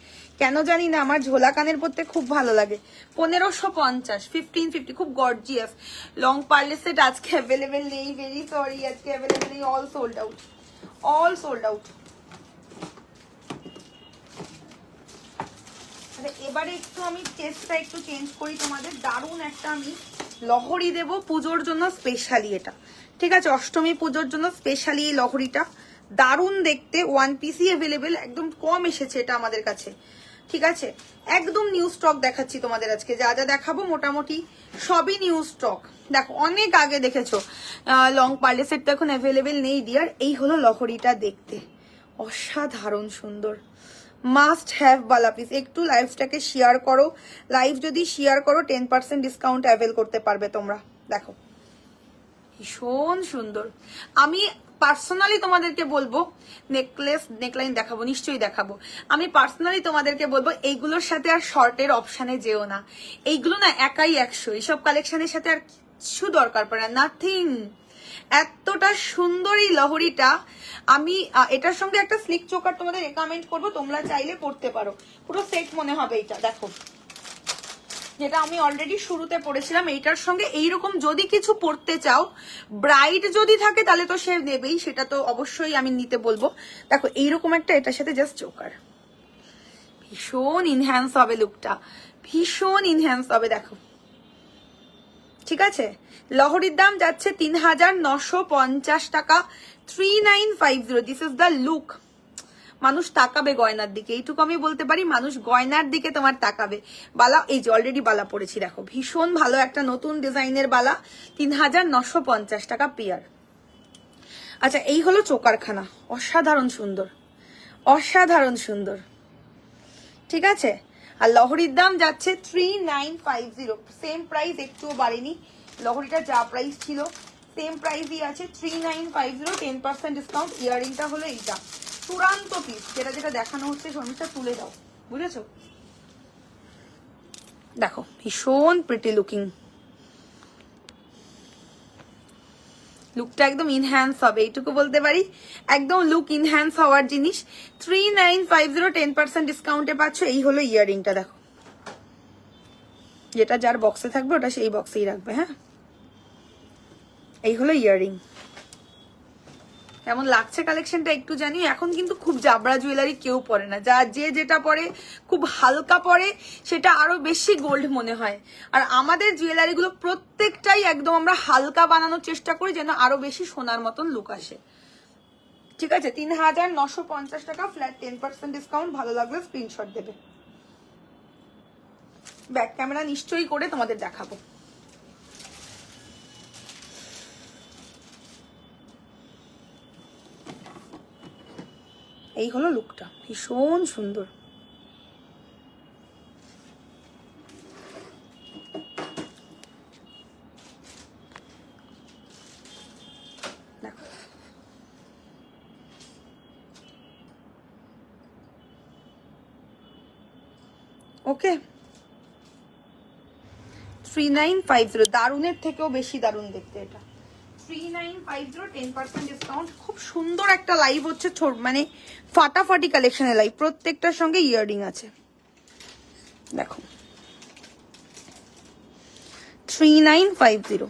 কেন জানি না আমার ঝোলা কানের পরতে খুব ভালো লাগে। 1550, 1550, খুব গর্জিয়াস লং পার্লের সেট আজকে অ্যাভেলেবেল নেই, ভেরি সরি, আজকে অ্যাভেলেবেল নেই, all sold out, all sold out. এবারে একটু আমি টেস্টটা একটু চেঞ্জ করি তোমাদের, দারুণ একটা আমি লহরি দেব পুজোর জন্য স্পেশালি, এটা ঠিক আছে, অষ্টমী পুজোর জন্য স্পেশালি এই লহরিটা, দারুণ দেখতে, ওয়ান পিসই অ্যাভেলেবেল, একদম কম এসেছে এটা আমাদের কাছে। ঠিক আছে, একদম নিউ স্টক দেখাচ্ছি তোমাদের আজকে, যা যা দেখাবো মোটামুটি সবই নিউ স্টক। দেখো, অনেক আগে দেখেছো লং পার্লে সেট, তো এখন অ্যাভেলেবেল নেই ডিয়ার। এই হলো লহরিটা দেখতে, অসাধারণ সুন্দর, মাস্ট হ্যাভ বালা পিস। একটু লাইভটাকে শেয়ার করো, লাইভ যদি শেয়ার করো 10% ডিসকাউন্ট অ্যাভেল করতে পারবে তোমরা। দেখো, ভীষণ সুন্দর। আমি পার্সোনালি তোমাদেরকে বলবো, নেকলাইন দেখাবো, নিশ্চয়ই দেখাবো। আমি পার্সোনালি তোমাদেরকে বলবো এইগুলোর সাথে আর শর্টের অপশানে যেও না, এইগুলো না একাই 100, এইসব কালেকশনের সাথে আর কিছু দরকার পড়ে না, নাথিং। এতটা সুন্দর এই লহরিটা, আমি এটার সঙ্গে একটা স্লিক চোকার তোমাদের রেকমেন্ড করবো, তোমরা চাইলে পড়তে পারো, পুরো সেট মনে হবে এটা। দেখো, যেটা আমি অলরেডি শুরুতে পড়েছিলাম, এইটার সঙ্গে এইরকম যদি কিছু পড়তে চাও, ব্রাইড যদি থাকে তাহলে তো সে নেবেই, সেটা তো অবশ্যই আমি নিতে বলবো। দেখো, এইরকম একটা এটার সাথে জাস্ট চোকার, ভীষণ ইনহ্যান্স হবে লুকটা, ভীষণ ইনহ্যান্স হবে। দেখো, ঠিক আছে, লহরির দাম যাচ্ছে 3950 টাকা, 3950। This is the look. মানুষ তাকাবে গয়নার দিকে, এইটুকু আমি বলতে পারি, মানুষ গয়নার দিকে তোমার তাকাবে। বালা, এই যে অলরেডি বালা পড়েছি, দেখো ভীষণ ভালো একটা নতুন ডিজাইনের বালা, 3950 টাকা পেয়ার। আচ্ছা, এই হলো চোকারখানা, অসাধারণ সুন্দর, অসাধারণ সুন্দর। ঠিক আছে, আর লহরির দাম যাচ্ছে 3950, সেম প্রাইস, একটুও বাড়েনি। লহরিটা যা প্রাইস ছিল সেম প্রাইসই আছে, 3950, 10% ডিসকাউন্ট। ইয়াররিংটা হলো এইটা, চূড়ান্ত পিস, যেটা যেটা দেখানো হচ্ছে শর্মিষ্ঠা তুলে দাও, বুঝেছো? দেখো, ভীষণ প্রিটি লুকিং, লুকটা একদম ইনহ্যান্স হবে, এইটুকু বলতে পারি, একদম লুক ইনহ্যান্স হওয়ার জিনিস। 3950, 10% ডিসকাউন্টে পাচ্ছ। এই হলো ইয়াররিংটা, দেখো, যেটা যার বক্সে থাকবে ওটা সেই বক্সেই রাখবে। হ্যাঁ, এই হলো ইয়াররিং। কেমন লাগছে কালেকশনটা একটু জানি। এখন কিন্তু খুব জাবড়া জুয়েলারি কেউ পরে না, যে যেটা পরে খুব হালকা পরে, সেটা আরো বেশি গোল্ড মনে হয়। আর আমাদের জুয়েলারিগুলো প্রত্যেকটাই একদম আমরা হালকা বানানোর চেষ্টা করি, যেন আরো বেশি সোনার মতন লুক আসে। ঠিক আছে, 3950 টাকা ফ্ল্যাট 10% ডিসকাউন্ট। ভালো লাগলে স্ক্রিনশট দেবে। ব্যাক ক্যামেরা নিশ্চয়ই করে তোমাদের দেখাবো। এই হলো লুকটা, ভীষণ সুন্দর। দেখো ওকে, 3950, দারুনের থেকেও বেশি দারুন দেখতে এটা। 3950, 10% ডিসকাউন্ট। খুব সুন্দর একটা লাইভ হচ্ছে, মানে ফাটাফাটি কালেকশনের লাইভ, প্রত্যেকটার সঙ্গে ইয়াররিং আছে। দেখো 3950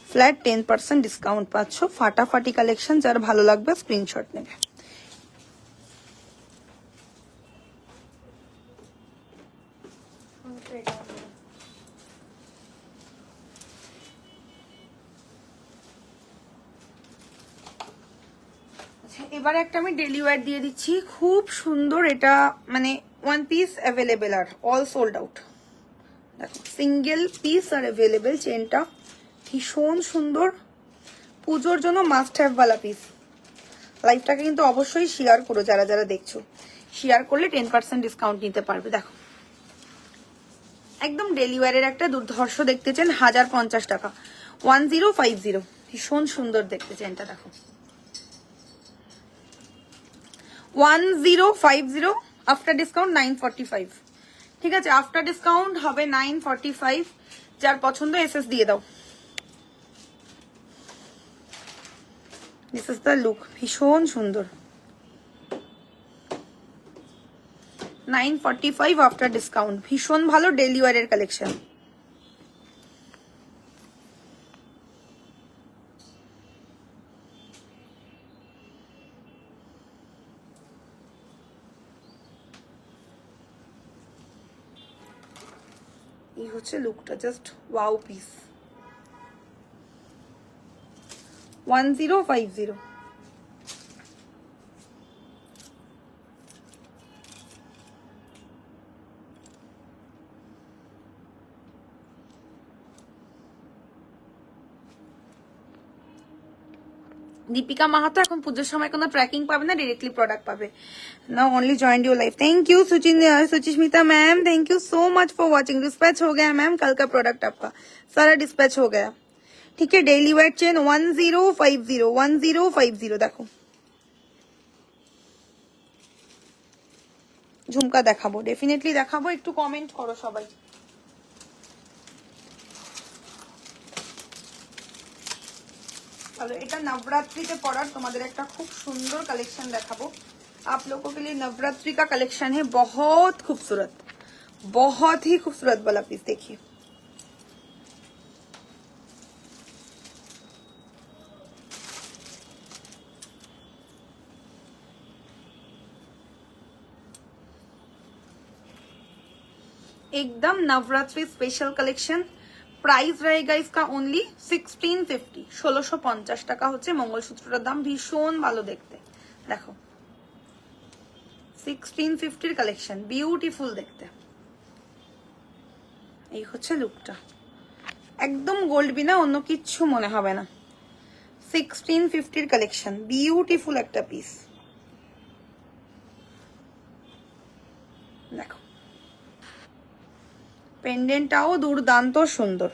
ফ্ল্যাট 10% ডিসকাউন্ট পাচ্ছ। ফাটাফাটি কালেকশন, যার ভালো লাগবে স্ক্রিনশট নেবে। এবার একটা আমি ডেলি ওয়্যার দিয়ে দিচ্ছি, খুব সুন্দর এটা, মানে ওয়ান পিস অ্যাভেলেবেল আর অল সোল্ড আউট। দেখো সিঙ্গেল পিস আর অ্যাভেলেবেল, চেনটা ভীষণ সুন্দর, পুজোর জন্য মাস্ট হ্যাভ ওয়ালা পিস। লাইভটাকে কিন্তু অবশ্যই শেয়ার করো, যারা যারা দেখছো শেয়ার করলে 10% ডিসকাউন্ট নিতে পারবে। দেখো একদম ডেলি ওয়্যারের একটা দুর্ধর্ষ দেখতে চান, 1050 টাকা, 1050, ভীষণ সুন্দর দেখতে চেনটা। দেখো 1050 আফটার ডিসকাউন্ট 945। ঠিক আছে, আফটার ডিসকাউন্ট হবে 945। যার পছন্দ এসএস দিয়ে দাও। দিস ইজ দ্য লুক, ভীষণ সুন্দর। 945 আফটার ডিসকাউন্ট, ভীষণ ভালো ডেলি ওয়্যারের কালেকশন। এই হচ্ছে লুকটা, just wow piece. 1050। Dipika Mahato এখন পুজোর সময় কোনো ট্র্যাকিং পাবে না, ডাইরেক্টলি প্রোডাক্ট পাবে। Now only joined your life. Thank you Suchismita ma'am, thank you so much for watching. Dispatch हो गया मैम, कल का प्रोडक्ट आपका सारा डिस्पैच हो गया। ठीक है, डेली वेयर चेन 1050 देखो। ঝুমকা দেখাবো, ডেফিনেটলি দেখাবো, একটু কমেন্ট করো সবাই। चलो এটা नवरात्रि পরার তোমাদের একটা খুব সুন্দর কালেকশন দেখাবো। आप लोगों के लिए नवरात्रि का कलेक्शन है, बहुत खूबसूरत, बहुत ही खूबसूरत वाला पीस। देखिए एकदम नवरात्रि स्पेशल कलेक्शन। प्राइस रहेगा इसका ओनली 1650, 1650 টাকা হচ্ছে মঙ্গলসূত্রটার দাম। ভীষণ ভালো দেখতে, দেখো 1650 কালেকশন, বিউটিফুল দেখতে। এই হচ্ছে লুকটা, একদম গোল্ড বিনা অন্য কিচ্ছু মনে হবে না। 1650 কালেকশন, বিউটিফুল একটা পিস। দেখো পেন্ডেন্টটাও দুর্দান্ত সুন্দর।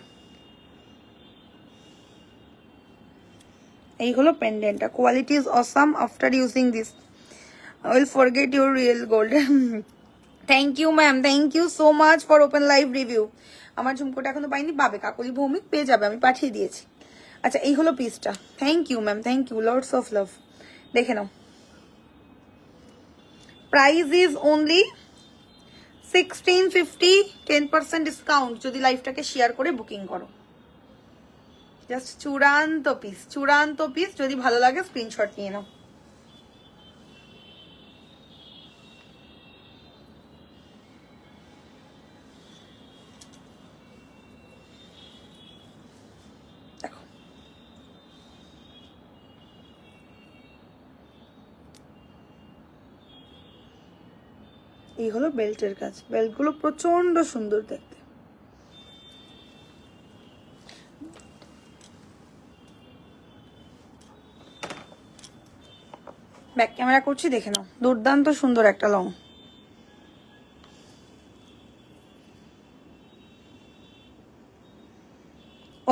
এই হলো পেন্ডেন্টটা, quality is awesome. After using this I will forget your real gold. Thank you ma'am, thank you so much for open live review. আমার ঝুমকোটা এখনো পাইনি, পাবে, কাকলি ভৌমিক পেয়ে যাবে, আমি পাঠিয়ে দিয়েছি। আচ্ছা এই হলো পিসটা। Thank you ma'am, thank you, lords of love. দেখে নাও, প্রাইস ইজ অনলি 1650, 10% ডিসকাউন্ট যদি লাইভটাকে শেয়ার করে বুকিং করো। জাস্ট চূড়ান্ত পিস, চূড়ান্ত পিস। যদি ভালো লাগে স্ক্রিনশট নিয়ে নাও। দেখো এই হলো বেল্টের কাজ, বেল্টগুলো প্রচন্ড সুন্দর দেখতে। ব্যাক ক্যামেরা করছি, দেখে নাও, দুর্দান্ত সুন্দর একটা লং।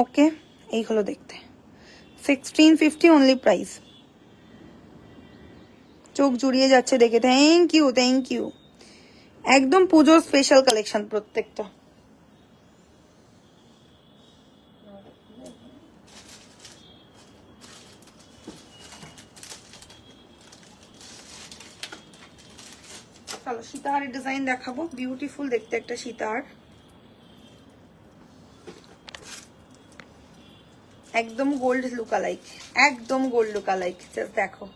ওকে, এই হলো দেখতে, 1650 অনলি প্রাইস। চোখ জুড়িয়ে যাচ্ছে দেখে, থ্যাংক ইউ থ্যাংক ইউ। একদম পুজোর স্পেশাল কালেকশন প্রত্যেকটা। চলো সীতাহারের ডিজাইন দেখাবো, বিউটিফুল দেখতে একটা সীতাহার, একদম গোল্ড লুকালাইক, একদম গোল্ড লুকালাইক, জাস্ট দেখো।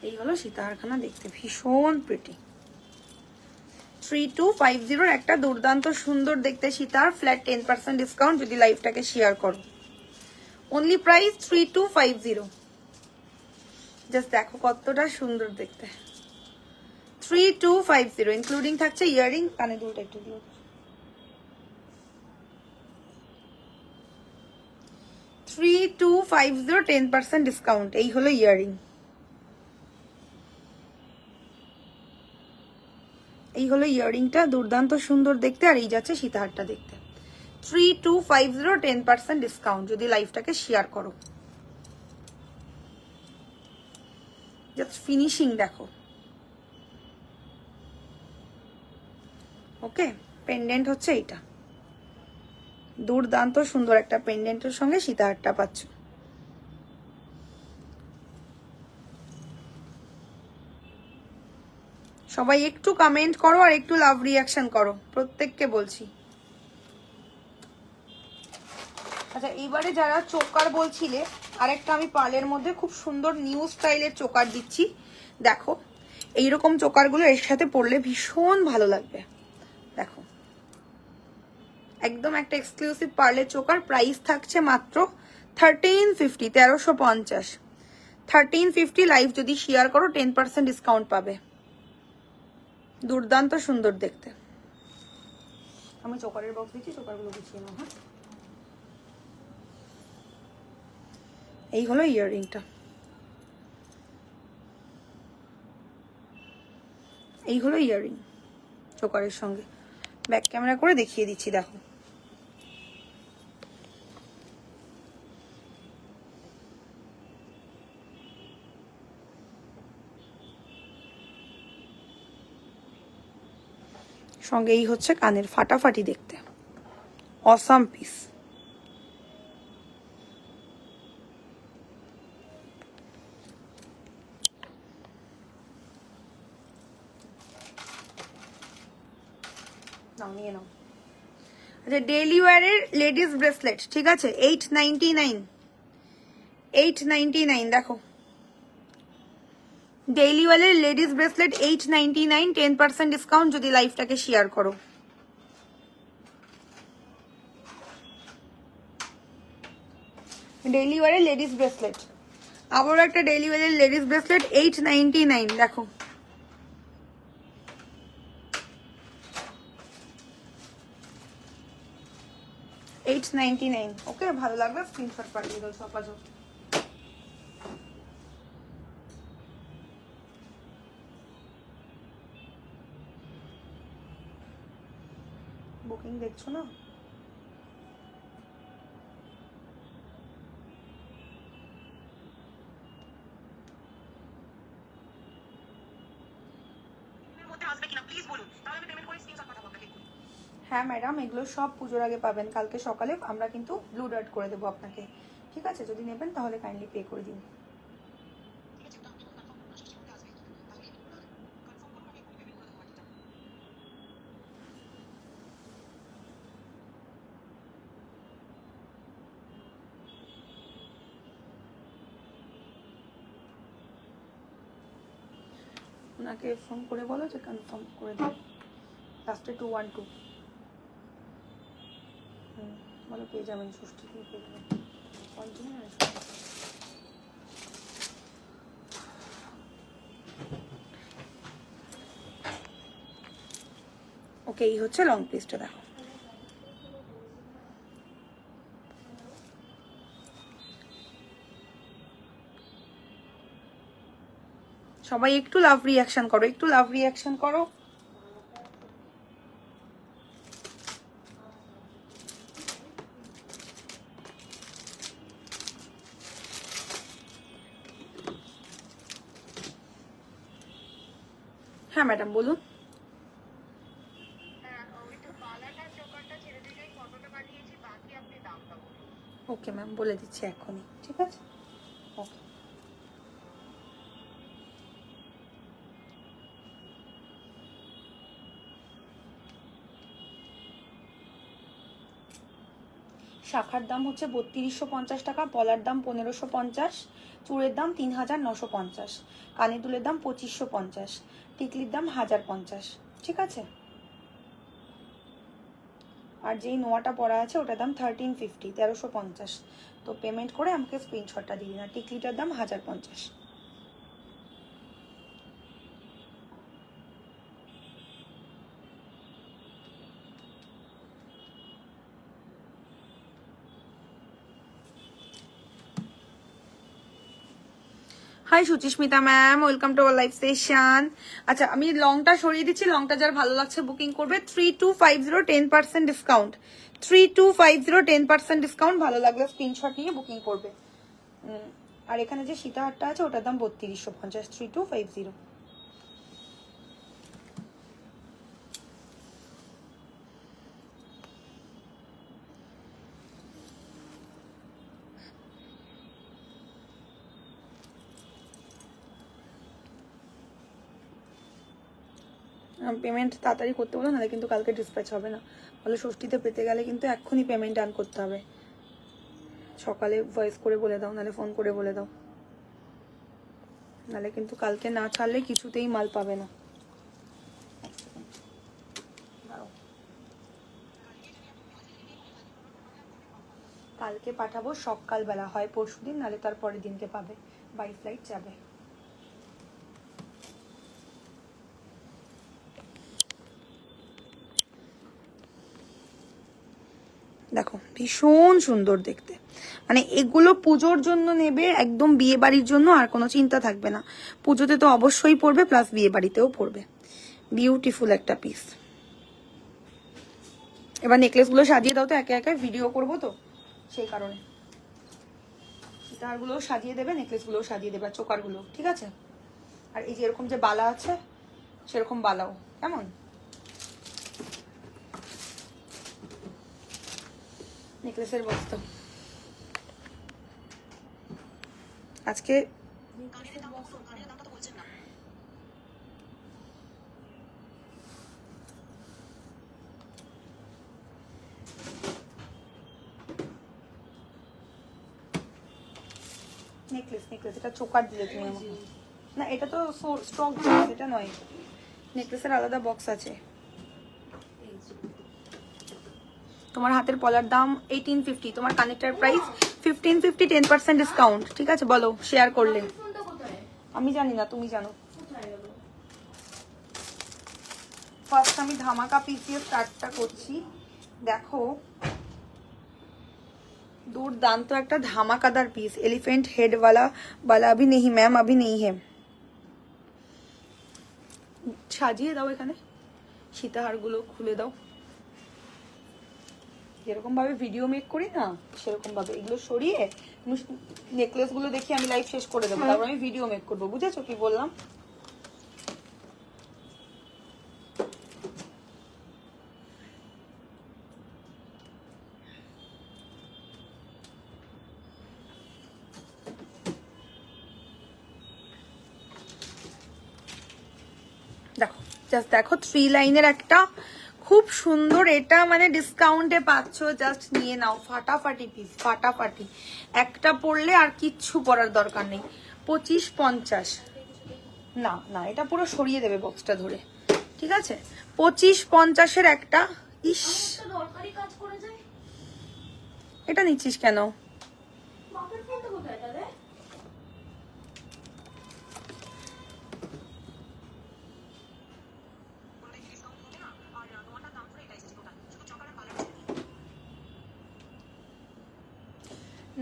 এই হলো সীতাহারখানা, দেখতে ভীষণ প্রিটি। 3250 একটা দুর্দান্ত সুন্দর দেখতে সীতাহার, ফ্ল্যাট 10% ডিসকাউন্ট যদি লাইভটাকে শেয়ার করো। Only price 3250। জাস্ট দেখো কতটা সুন্দর দেখতে, 3250 ইনক্লুডিং থাকছে ইয়ারিং, কানে দুলটা একটু দিও। 3250 10% ডিসকাউন্ট। এই হলো ইয়ারিং, এই হলো ইয়ারিংটা, দুর্দান্ত সুন্দর দেখতে। আর এই যাচ্ছে সীতাহারটা দেখতে, 3250 10% ডিসকাউন্ট যদি লাইভটাকে শেয়ার করো। জাস্ট ফিনিশিং দেখো। ওকে, পেন্ডেন্ট হচ্ছে এইটা, দুর্দান্ত সুন্দর একটা পেন্ডেন্টের সঙ্গে সীতাহারটা পাচ্ছ। সবাই একটু কমেন্ট করো আর একটু লাভ রিয়াকশন করো, প্রত্যেককে বলছি। আচ্ছা, এইবারে যারা চোকার বলছিলে, আরেকটা আমি পার্লের মধ্যে খুব সুন্দর নিউ স্টাইলের চোকার দিচ্ছি, দেখো। এইরকম চোকারগুলো এর সাথে পরলে ভীষণ ভালো লাগবে, দেখো। একদম একটা এক্সক্লুসিভ পার্লের চোকার, প্রাইস থাকছে মাত্র 1350, 1350। 1350 লাইভ যদি শেয়ার করো 10% ডিসকাউন্ট পাবে। দুর্দান্ত সুন্দর দেখতে। আমি চোকারের বক্স দিচ্ছি, চোকারগুলো গুছিয়ে নাও। হ্যাঁ, এই হলো ইয়াররিংটা, এই হলো ইয়াররিং চোকারের সঙ্গে। ব্যাক ক্যামেরা করে দেখিয়ে দিচ্ছি, দেখো। সঙ্গে এই হচ্ছে কানের, ফাটাফাটি দেখতে, অসাম পিস। নাও, নিয়ে নাও। আচ্ছা, ডেইলি ওয়্যারের লেডিস ব্রেসলেট, ঠিক আছে, 899, 899 দেখো। ডেইলি ওয়্যারের লেডিস ব্রেসলেট 899, 10% ডিসকাউন্ট যদি লাইভটাকে শেয়ার করো। ডেইলি ওয়্যারের লেডিস ব্রেসলেট, আবারও একটা ডেইলি ওয়্যারের লেডিস ব্রেসলেট 899, দেখো। $899। ওকে, ভালো লাগবে স্ক্রিনশট পাঠিয়ে দাও সকাজো। বুকিং দেখছো না? হ্যাঁ ম্যাডাম, এগুলো সব পুজোর আগে পাবেন, কালকে সকালে আমরা কিন্তু ব্লু ডার্ট করে দেবো আপনাকে, ঠিক আছে? যদি নেবেন তাহলে কাইন্ডলি পে করে দিন। ওনাকে ফোন করে বলো যে কনফার্ম করে দাও, লাস্টে 212। বলো পেয়ে যাবেন, ষষ্ঠী থেকে পেয়ে যাবেন, পঞ্চমী না ওকে। এই হচ্ছে লং পিসটা, দেখো সবাই একটু লাভ রিয়াকশন করো, একটু লাভ রিয়াকশন করো। হ্যাঁ ম্যাডাম বলুন। ওকে ম্যাম, বলে দিচ্ছি এখনই, ঠিক আছে? ওকে। শাখার দাম হচ্ছে 3250 টাকা, পলার দাম 1550, চুড়ের দাম 3950, কানে দুলের দাম 2550, টিকলির দাম 1050, ঠিক আছে? আর যেই নোয়াটা পরা আছে ওটার দাম 1350, 1350। তো পেমেন্ট করে আমাকে স্ক্রিনশটটা দিয়ে দিন। আর টিকলিটার দাম 1050। Hi Suchismita ma'am, welcome to our live session. আচ্ছা আমি লংটা সরিয়ে দিচ্ছি, লংটা যার ভালো লাগছে বুকিং করবে। 3250 10% ডিসকাউন্ট, 3250 10% ডিসকাউন্ট। ভালো লাগলে স্ক্রিনশট নিয়ে বুকিং করবে। আর এখানে যে সীতাহারটা আছে ওটার দাম 3250, 3250। পেমেন্ট তাড়াতাড়ি করতে বলো, নাহলে কিন্তু কালকে ডিসপ্যাচ হবে না। বলে ষষ্ঠীতে পেতে গেলে কিন্তু এক্ষুনি পেমেন্ট ডান করতে হবে। সকালে ভয়েস করে বলে দাও, নাহলে ফোন করে বলে দাও, নাহলে কিন্তু কালকে না ছাড়লে কিছুতেই মাল পাবে না। কালকে পাঠাবো সকালবেলা, হয় পরশুদিন নাহলে তার পরের দিনকে পাবে, বাই ফ্লাইট যাবে। দেখো ভীষণ সুন্দর দেখতে, মানে এগুলো পুজোর জন্য নেবে, একদম বিয়ে বাড়ির জন্য আর কোনো চিন্তা থাকবে না। পুজোতে তো অবশ্যই পরবে, প্লাস বিয়ে বাড়িতেও পরবে। বিউটিফুল একটা পিস। এবার নেকলেসগুলো সাজিয়ে দাও তো একে একে, ভিডিও করবো তো সেই কারণে। সীতাহারগুলোও সাজিয়ে দেবে, নেকলেসগুলোও সাজিয়ে দেবে, আর চোকারগুলো, ঠিক আছে? আর এই যে এরকম যে বালা আছে সেরকম বালাও, কেমন? নেকলেসের বস্তা আজকে নেকলেস, নেকলেস এটা চোকার দিলে তুমি আমাকে। না এটা তো স্টক, এটা নয়, নেকলেসের আলাদা বক্স আছে। তোমার হাতের পলার দাম 1850, তোমার কানেক্টার প্রাইস 1550, 10% ডিসকাউন্ট, ঠিক আছে? বলো শেয়ার করলে। আমি জানি না, তুমি জানো। ফার্স্ট আমি ধামাকা পিস দিয়ে স্টার্টটা করছি। দেখো দুর্দান্ত একটা ধামাকাদার পিস, এলিফেন্ট হেড वाला अभी नहीं मैम, अभी नहीं है। সাজিয়ে দাও, এখানে সীতাহারগুলো খুলে দাও, যেরকম ভাবে ভিডিও মেক করি না সেরকম ভাবে এগুলো সরিয়ে নেকলেস গুলো দেখি আমি লাইভ শেষ করে দেবো, তারপর আমি ভিডিও মেক করবো। বুঝেছো কি বললাম? দেখো জাস্ট দেখো, 3 লাইনের একটা খুব সুন্দর, এটা মানে ডিসকাউন্টে পাচ্ছ, জাস্ট নিয়ে নাও। ফাটাফাটি পিস, ফাটাফাটি। একটা পরলে আর কিচ্ছু পরার দরকার নেই। 2550, না না, এটা পুরো সরিয়ে দেবে বক্সটা ধরে, ঠিক আছে? 25-50 একটা। ইস, এটা নিচ্ছিস কেন?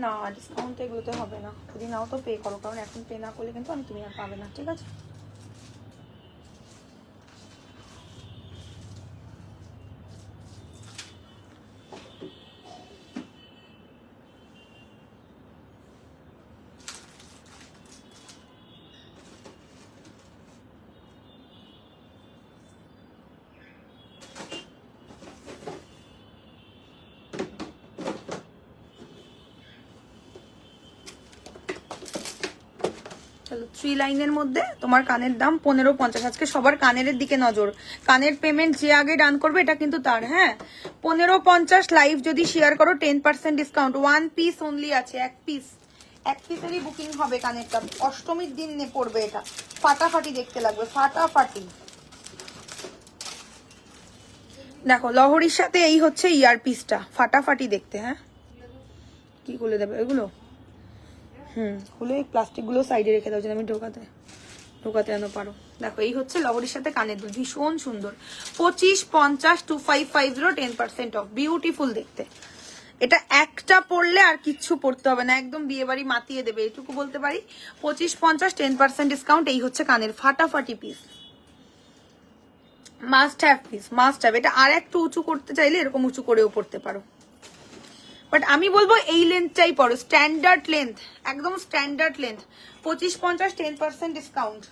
না, ডিসকাউন্ট এগুলোতে হবে না, যদি নাও তো পে করো, কারণ এখন পে না করলে কিন্তু তুমি আর পাবে না, ঠিক আছে? চলো, 3 লাইনের মধ্যে তোমার কানের দাম 15.50। আজকে সবার কানের দিকে নজর, কানের পেমেন্ট যে আগে ডান করবে এটা কিন্তু তার। হ্যাঁ, 15.50 লাইভ যদি শেয়ার করো 10% ডিসকাউন্ট। 1 পিস অনলি আছে, এক পিসেরই বুকিং হবে কানেরটা। অষ্টমীর দিন পড়বে এটা, ফাটাফাটি দেখতে লাগবে, ফাটাফাটি। দেখো লহরির সাথে এই হচ্ছে ইয়ার পিসটা, ফাটাফাটি দেখতে। হ্যাঁ, কি খুলে দেবে এগুলো? খুলে এই প্লাস্টিক গুলো সাইডে রেখে দাও, যেন আমি ঢোকাতে আনো পারো। দেখো এই হচ্ছে লহরির সাথে কানের দুল, ভীষণ সুন্দর। 25-50 2550 10% অফ, বিউটিফুল দেখতে। এটা একটা পরলে আর কিচ্ছু পরতে হবে না, একদম বিয়ে বাড়ি মাতিয়ে দেবে, এইটুকু বলতে পারি। 25-50 10% ডিসকাউন্ট। এই হচ্ছে কানের ফাটাফাটি piece, must have peace, must have. এটা আর একটু উঁচু করতে চাইলে এরকম উঁচু করেও পড়তে পারো, বাট আমি বলবো এই লেন্থটাই পড়ো, স্ট্যান্ডার্ড লেন্থ, একদম স্ট্যান্ডার্ড লেন্থ। 25-50 10% ডিসকাউন্ট।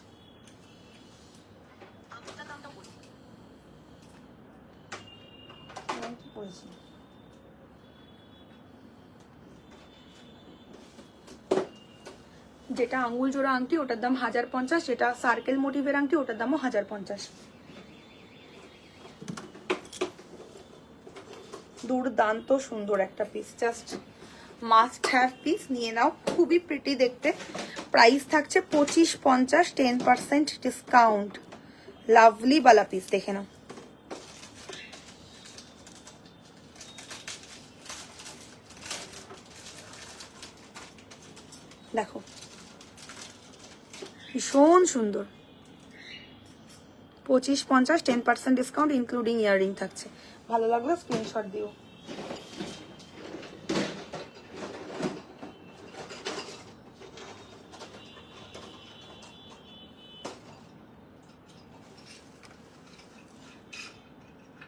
যেটা আঙ্গুল জোড়া আংটি ওটার দাম 1050, যেটা সার্কেল মোটিভের আংটি ওটার দামও 1050। দুর্দান্ত সুন্দর একটা piece, just must have peace, নিয়ে নাও, খুবই প্রিটি দেখতে। প্রাইস থাকছে 25-50 10% ডিসকাউন্ট। লাভলি বালা পিস, দেখে নাও। দেখো ভীষণ সুন্দর। 25-50 10% ডিসকাউন্ট ইনক্লুডিং ইয়াররিং থাকছে। ভালো লাগলো স্ক্রিনশট দিও।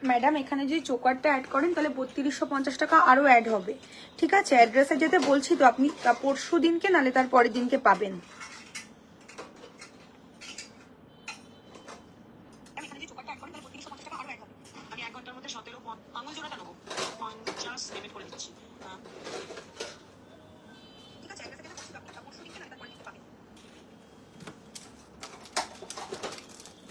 ম্যাডাম এখানে যদি চোকারটা অ্যাড করেন তাহলে 3250 টাকা আরো অ্যাড হবে, ঠিক আছে? অ্যাড্রেসে যেতে বলছি তো, আপনি পরশু দিনকে নালে তার পরের দিনকে পাবেন।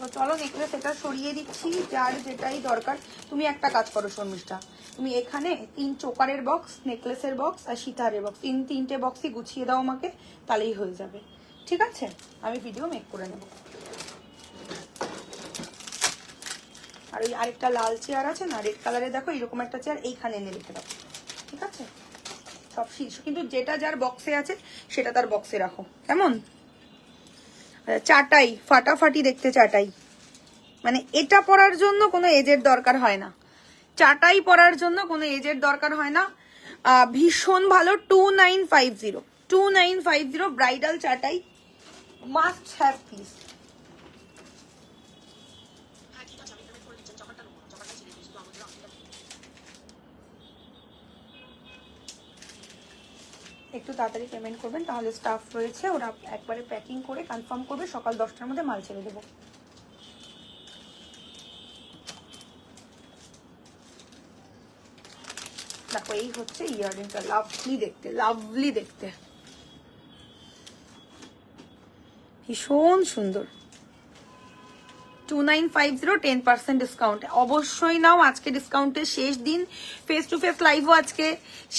তো চলো নেকলেস এটা সরিয়ে দিচ্ছি, যার যেটাই দরকার। তুমি একটা কাজ করো শর্মিষ্ঠা, তুমি এখানে 3 চোকারের বক্স, নেকলেসের বক্স আর সীতাহারের বক্স, তিনটে বক্সই গুছিয়ে দাও আমাকে, তাহলেই হয়ে যাবে, ঠিক আছে? আমি ভিডিও মেক করে নেব। আর ওই আরেকটা লাল চেয়ার আছে না, রেড কালারে, দেখো এরকম একটা চেয়ার এইখানে এনে রেখে দাও, ঠিক আছে? সব শীর্ষ কিন্তু যেটা যার বক্সে আছে সেটা তার বক্সে রাখো, কেমন? চাটাই ফাটাফাটি দেখতে, চাটাই মানে এটা পরার জন্য কোনো এজের দরকার হয় না, চাটাই পরার জন্য কোনো এজের দরকার হয় না। ভীষণ ভালো। 2950 ব্রাইডাল চাটাই, মাস্ট হ্যাভ পিস। একটু তাড়াতাড়ি পেমেন্ট করবেন, তাহলে স্টাফ রয়েছে, ওরা একবারে প্যাকিং করে কনফার্ম করবে, সকাল 10টার মধ্যে মাল ছেড়ে দেবো। দেখো এই হচ্ছে ইয়াররিংটা, লাভলি দেখতে, লাভলি দেখতে, ভীষণ সুন্দর। 2950 10% ডিসকাউন্ট। অবশ্যই নাও, আজকে ডিসকাউন্টের শেষ দিন, ফেস টু ফেস লাইভও আজকে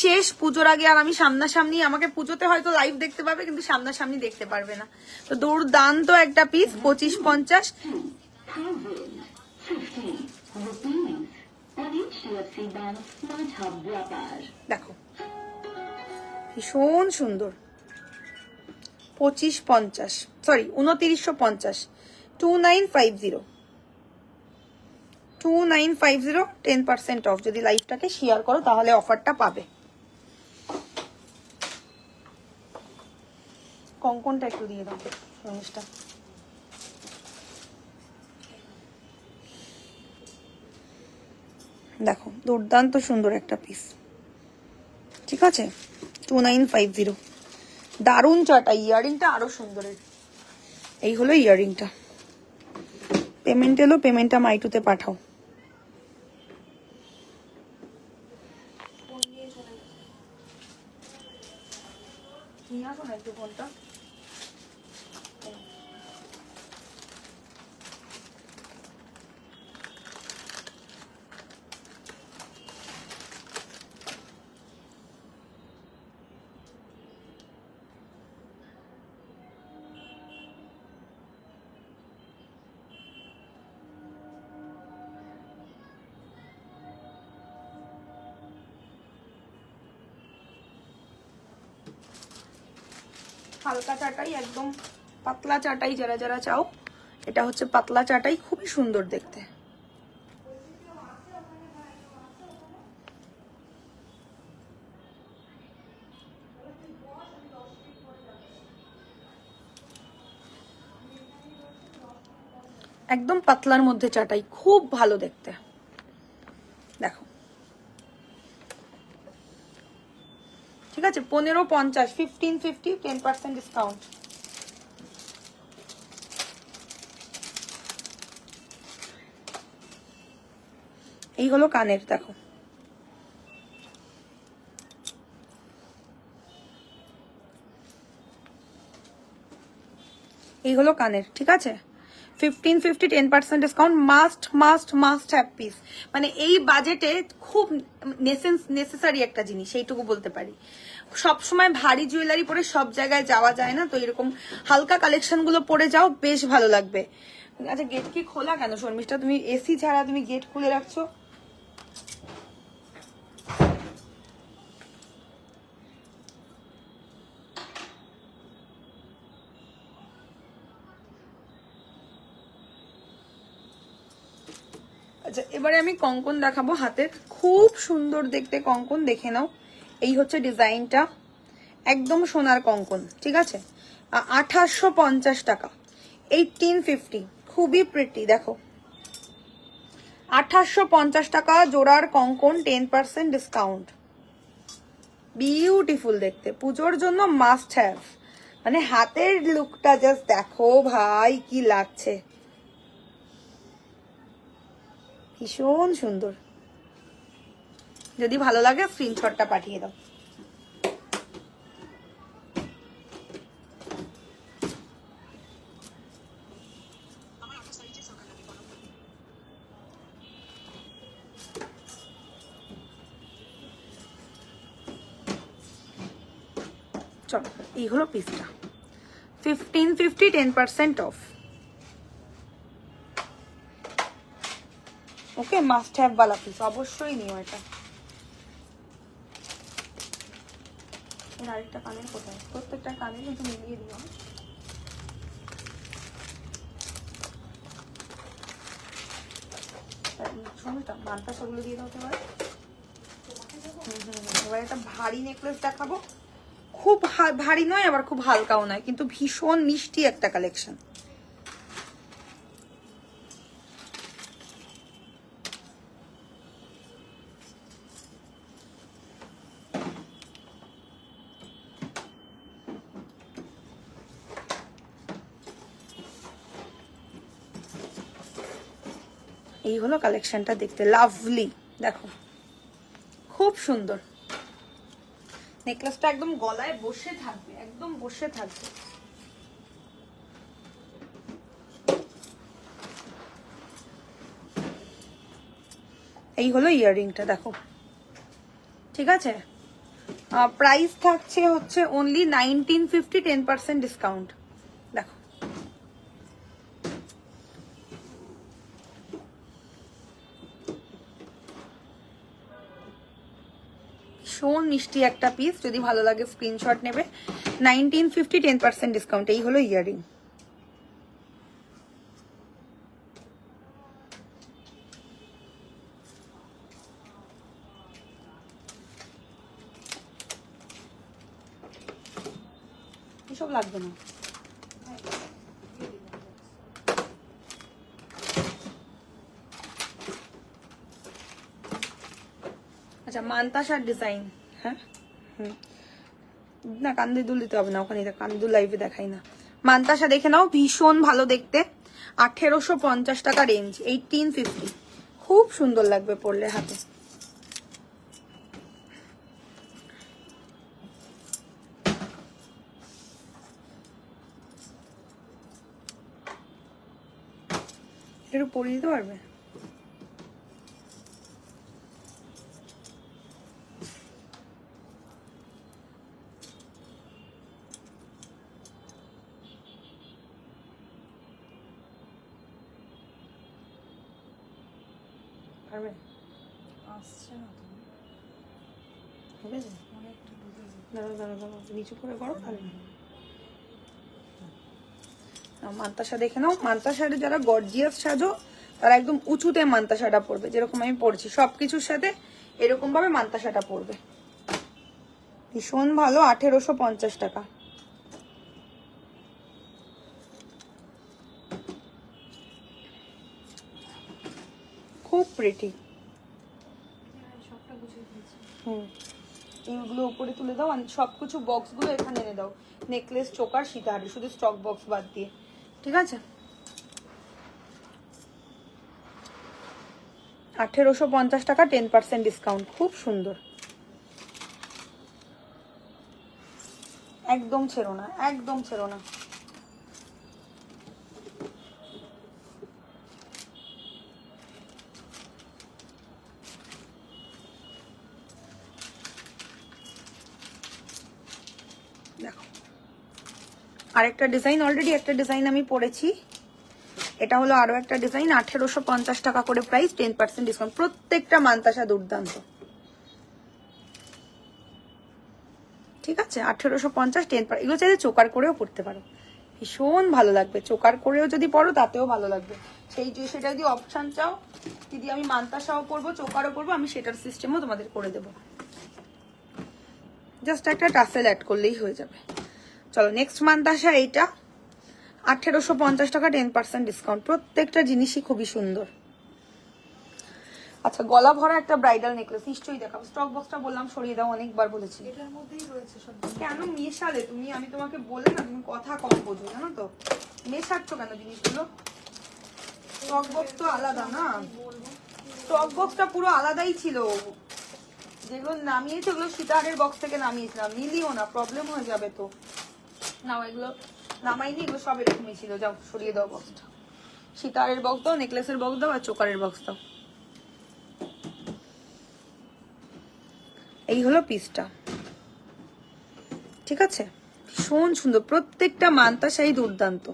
শেষ পুজোর আগে। আর আমি সামনাসামনি, আমাকে পুজোতে হয়তো লাইভ দেখতে পাবে কিন্তু সামনাসামনি দেখতে পারবে না। তো দুর্দান্ত একটা পিস, 2550। দেখো ভীষণ সুন্দর, 2550, সরি 2950, 2950, 2950 10% অফ। যদি লাইভটাকে শেয়ার করো তাহলে অফারটা পাবে। কঙ্কনটা একটু দিয়ে দাও জিনিসটা। দেখো দুর্দান্ত সুন্দর একটা পিস, ঠিক আছে, 2950। দারুণ চাটা। ইয়ারিংটা আরো সুন্দর। এই হলো ইয়ারিংটা। পেমেন্ট এলো, পেমেন্টটা মাইটুতে পাঠাও। নিয়ে আসো না একটু ফোনটা। হালকা চাটাই, একদম পাতলা চাটাই যারা যারা চাও, এটা হচ্ছে পাতলা চাটাই, খুবই সুন্দর দেখতে। একদম পাতলার মধ্যে চাটাই, খুব ভালো দেখতে। দেখো ঠিক আছে, 1550, 1550, 10% ডিসকাউন্ট। এই হলো কানের, দেখো এই হলো কানের, ঠিক আছে, 1550, 10% discount. Must must must have peace. মানে এই বাজেটে খুব নেসেসারি একটা জিনিস, এইটুকু বলতে পারি। সব সময় ভারী জুয়েলারি পরে সব জায়গায় যাওয়া যায় না, তো এরকম হালকা কালেকশন গুলো পরে যাও, বেশ ভালো লাগবে। আচ্ছা গেট কি খোলা কেন শর্মিষ্ঠা? তুমি এসি ছাড়া তুমি গেট খুলে রাখছো। আচ্ছা এবারে আমি কঙ্কন দেখাবো হাতের, খুব সুন্দর দেখতে কঙ্কন, দেখে নাও। এই হচ্ছে ডিজাইনটা, একদম সোনার কঙ্কন, ঠিক আছে, 2850 টাকা, 1850, খুবই প্রিটি। দেখো 2850 টাকা জোড়ার কঙ্কন, 10% ডিসকাউন্ট। বিউটিফুল দেখতে, পুজোর জন্য মাস্ট হ্যাভ। মানে হাতের লুকটা জাস্ট দেখো ভাই, কি লাগছে, ভীষণ সুন্দর। যদি ভালো লাগে স্ক্রিনশটটা পাঠিয়ে দাও। চলো এই হলো পিসটা, 1550, 10% of. Okay, must have Bala piece, অবশ্যই নিও এটা। এর আরেকটা কানের কোথায়? প্রত্যেকটা কানে কিন্তু মিলিয়ে দিও। শোনোটা মানটা সবগুলো দিয়ে দাও এবার। এবার একটা ভারী নেকলেস দেখাবো, খুব ভারী নয় আবার খুব হালকাও নয়, কিন্তু ভীষণ মিষ্টি একটা কালেকশন। এই হলো কালেকশনটা, দেখতে লাভলি, দেখো খুব সুন্দর। নেকলেসটা একদম গলায় বসে থাকবে, একদম বসে থাকবে। এই হলো ইয়াররিংটা, দেখো ঠিক আছে। প্রাইস থাকছে হচ্ছে অনলি 1950, 10% ডিসকাউন্ট। দেখো ভীষণ মিষ্টি একটা পিস, যদি ভালো লাগে স্ক্রিনশট নেবে। 1950, 10% ডিসকাউন্ট। এই হলো ইয়াররিং। এসব লাগবে না। আচ্ছা, মান্তাসার ডিজাইন। হ্যাঁ না, কান্দে দুল দিতে হবে না, ওখানে কান্দুল লাইভে দেখাই না। মান্তাসা দেখে নাও, ভীষণ ভালো দেখতে। 1850 টাকা রেঞ্জ, 1850। খুব সুন্দর লাগবে পরলে হাতে। একটু পরিয়ে দিতে পারবে? পারবে? আসছে না তো, হবে না? অনেকটা ডুবে যায়। দাঁড়াও দাঁড়াও দাঁড়াও, নিচু করে করো তাহলে। মান্তাসা দেখে নাও। মান্তাসারে যারা গর্জিয়াস সাজো তারা একদম উঁচুতে মান্তাসাটা পরবে, যেরকম আমি পরছি সবকিছুর সাথে এরকম ভাবে মান্তাসাটা পরবে। ভীষণ ভালো, 1850 টাকা। খুব প্রিটি। সবটা গুছিয়ে দিয়েছি। এইগুলো উপরে তুলে দাও, সবকিছু বক্সগুলো এখানে এনে দাও। নেকলেস, চোকার, সীতাহারি, শুধু স্টক বক্স বাদ দিয়ে, ঠিক আছে? 1850 টাকা, 10% ডিসকাউন্ট। খুব সুন্দর, একদম ছেড়ো না, একদম ছেড়ো না। দেখো আরেকটা ডিজাইন, অলরেডি একটা ডিজাইন আমি পরেছি, এটা হলো আরো একটা ডিজাইন। 1850 টাকা করে প্রাইস, 10% ডিসকাউন্ট। প্রত্যেকটা মান্তাসা দুর্দান্ত, ঠিক আছে? 1850, 10%। এগুলো চাইলে চোকার করেও পড়তে পারো, ভীষণ ভালো লাগবে। চোকার করেও যদি পরো তাতেও ভালো লাগবে। সেটা যদি অপশন চাও, দিদি আমি মান্তাসাও পরবো, চোকারও পরবো, আমি সেটার সিস্টেমও তোমাদের করে দেবো। জাস্ট একটা টাসেল অ্যাড করলেই হয়ে যাবে। চলো নেক্সট মান্তাসা, এইটা 1850 টাকা, 10% ডিসকাউন্ট। প্রত্যেকটা জিনিসই খুবই সুন্দর। আচ্ছা, গলা ভরা একটা ব্রাইডাল নেকলেস নিশ্চয়ই দেখাবো। স্টক বক্সটা বললাম সরিয়ে দাও, অনেকবার বলেছি। এটার মধ্যেই রয়েছে সব। কেন মেশালে তুমি? আমি তোমাকে বলে না, তুমি কথা কম বোঝো, জানো তো? মেশাচ্ছ কেন জিনিসগুলো? স্টক বক্স তো আলাদা না, স্টক বক্সটা পুরো আলাদাই ছিল। যেগুলো নামিয়েছে ওগুলো সীতাহারের বক্স থেকে নামিয়েছিলাম, মিলিও না, প্রবলেম হয়ে যাবে তো। নাও, এগুলো নামাইনি, এগুলো সব এরকমই ছিল। যাও সরিয়ে দাও বক্সটা। সীতাহারের বক্স দাও, নেকলেসের বক্স দাও, আর চোকারের বক্স দাও। এই হলো পিসটা, ঠিক আছে? ভীষণ সুন্দর, প্রত্যেকটা মান্তাসাই দুর্দান্ত।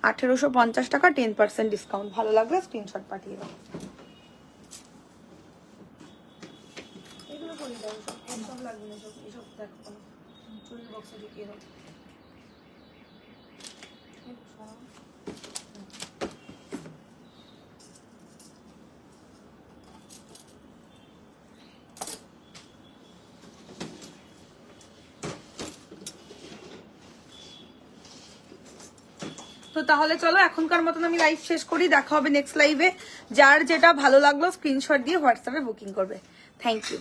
1850 টাকা, 10% ডিসকাউন্ট। ভালো লাগলে স্ক্রিনশট পাঠিয়ে দাও। এগুলো করে দাও, সব লাগবে না, এসব দেখো না, চুরির বক্সে ঢুকিয়ে দাও। তো তাহলে চলো এখনকার মতন আমি লাইভ শেষ করি। দেখা হবে নেক্সট লাইভে। যার যেটা ভালো লাগলো স্ক্রিনশট দিয়ে হোয়াটসঅ্যাপে বুকিং করবে। Thank you.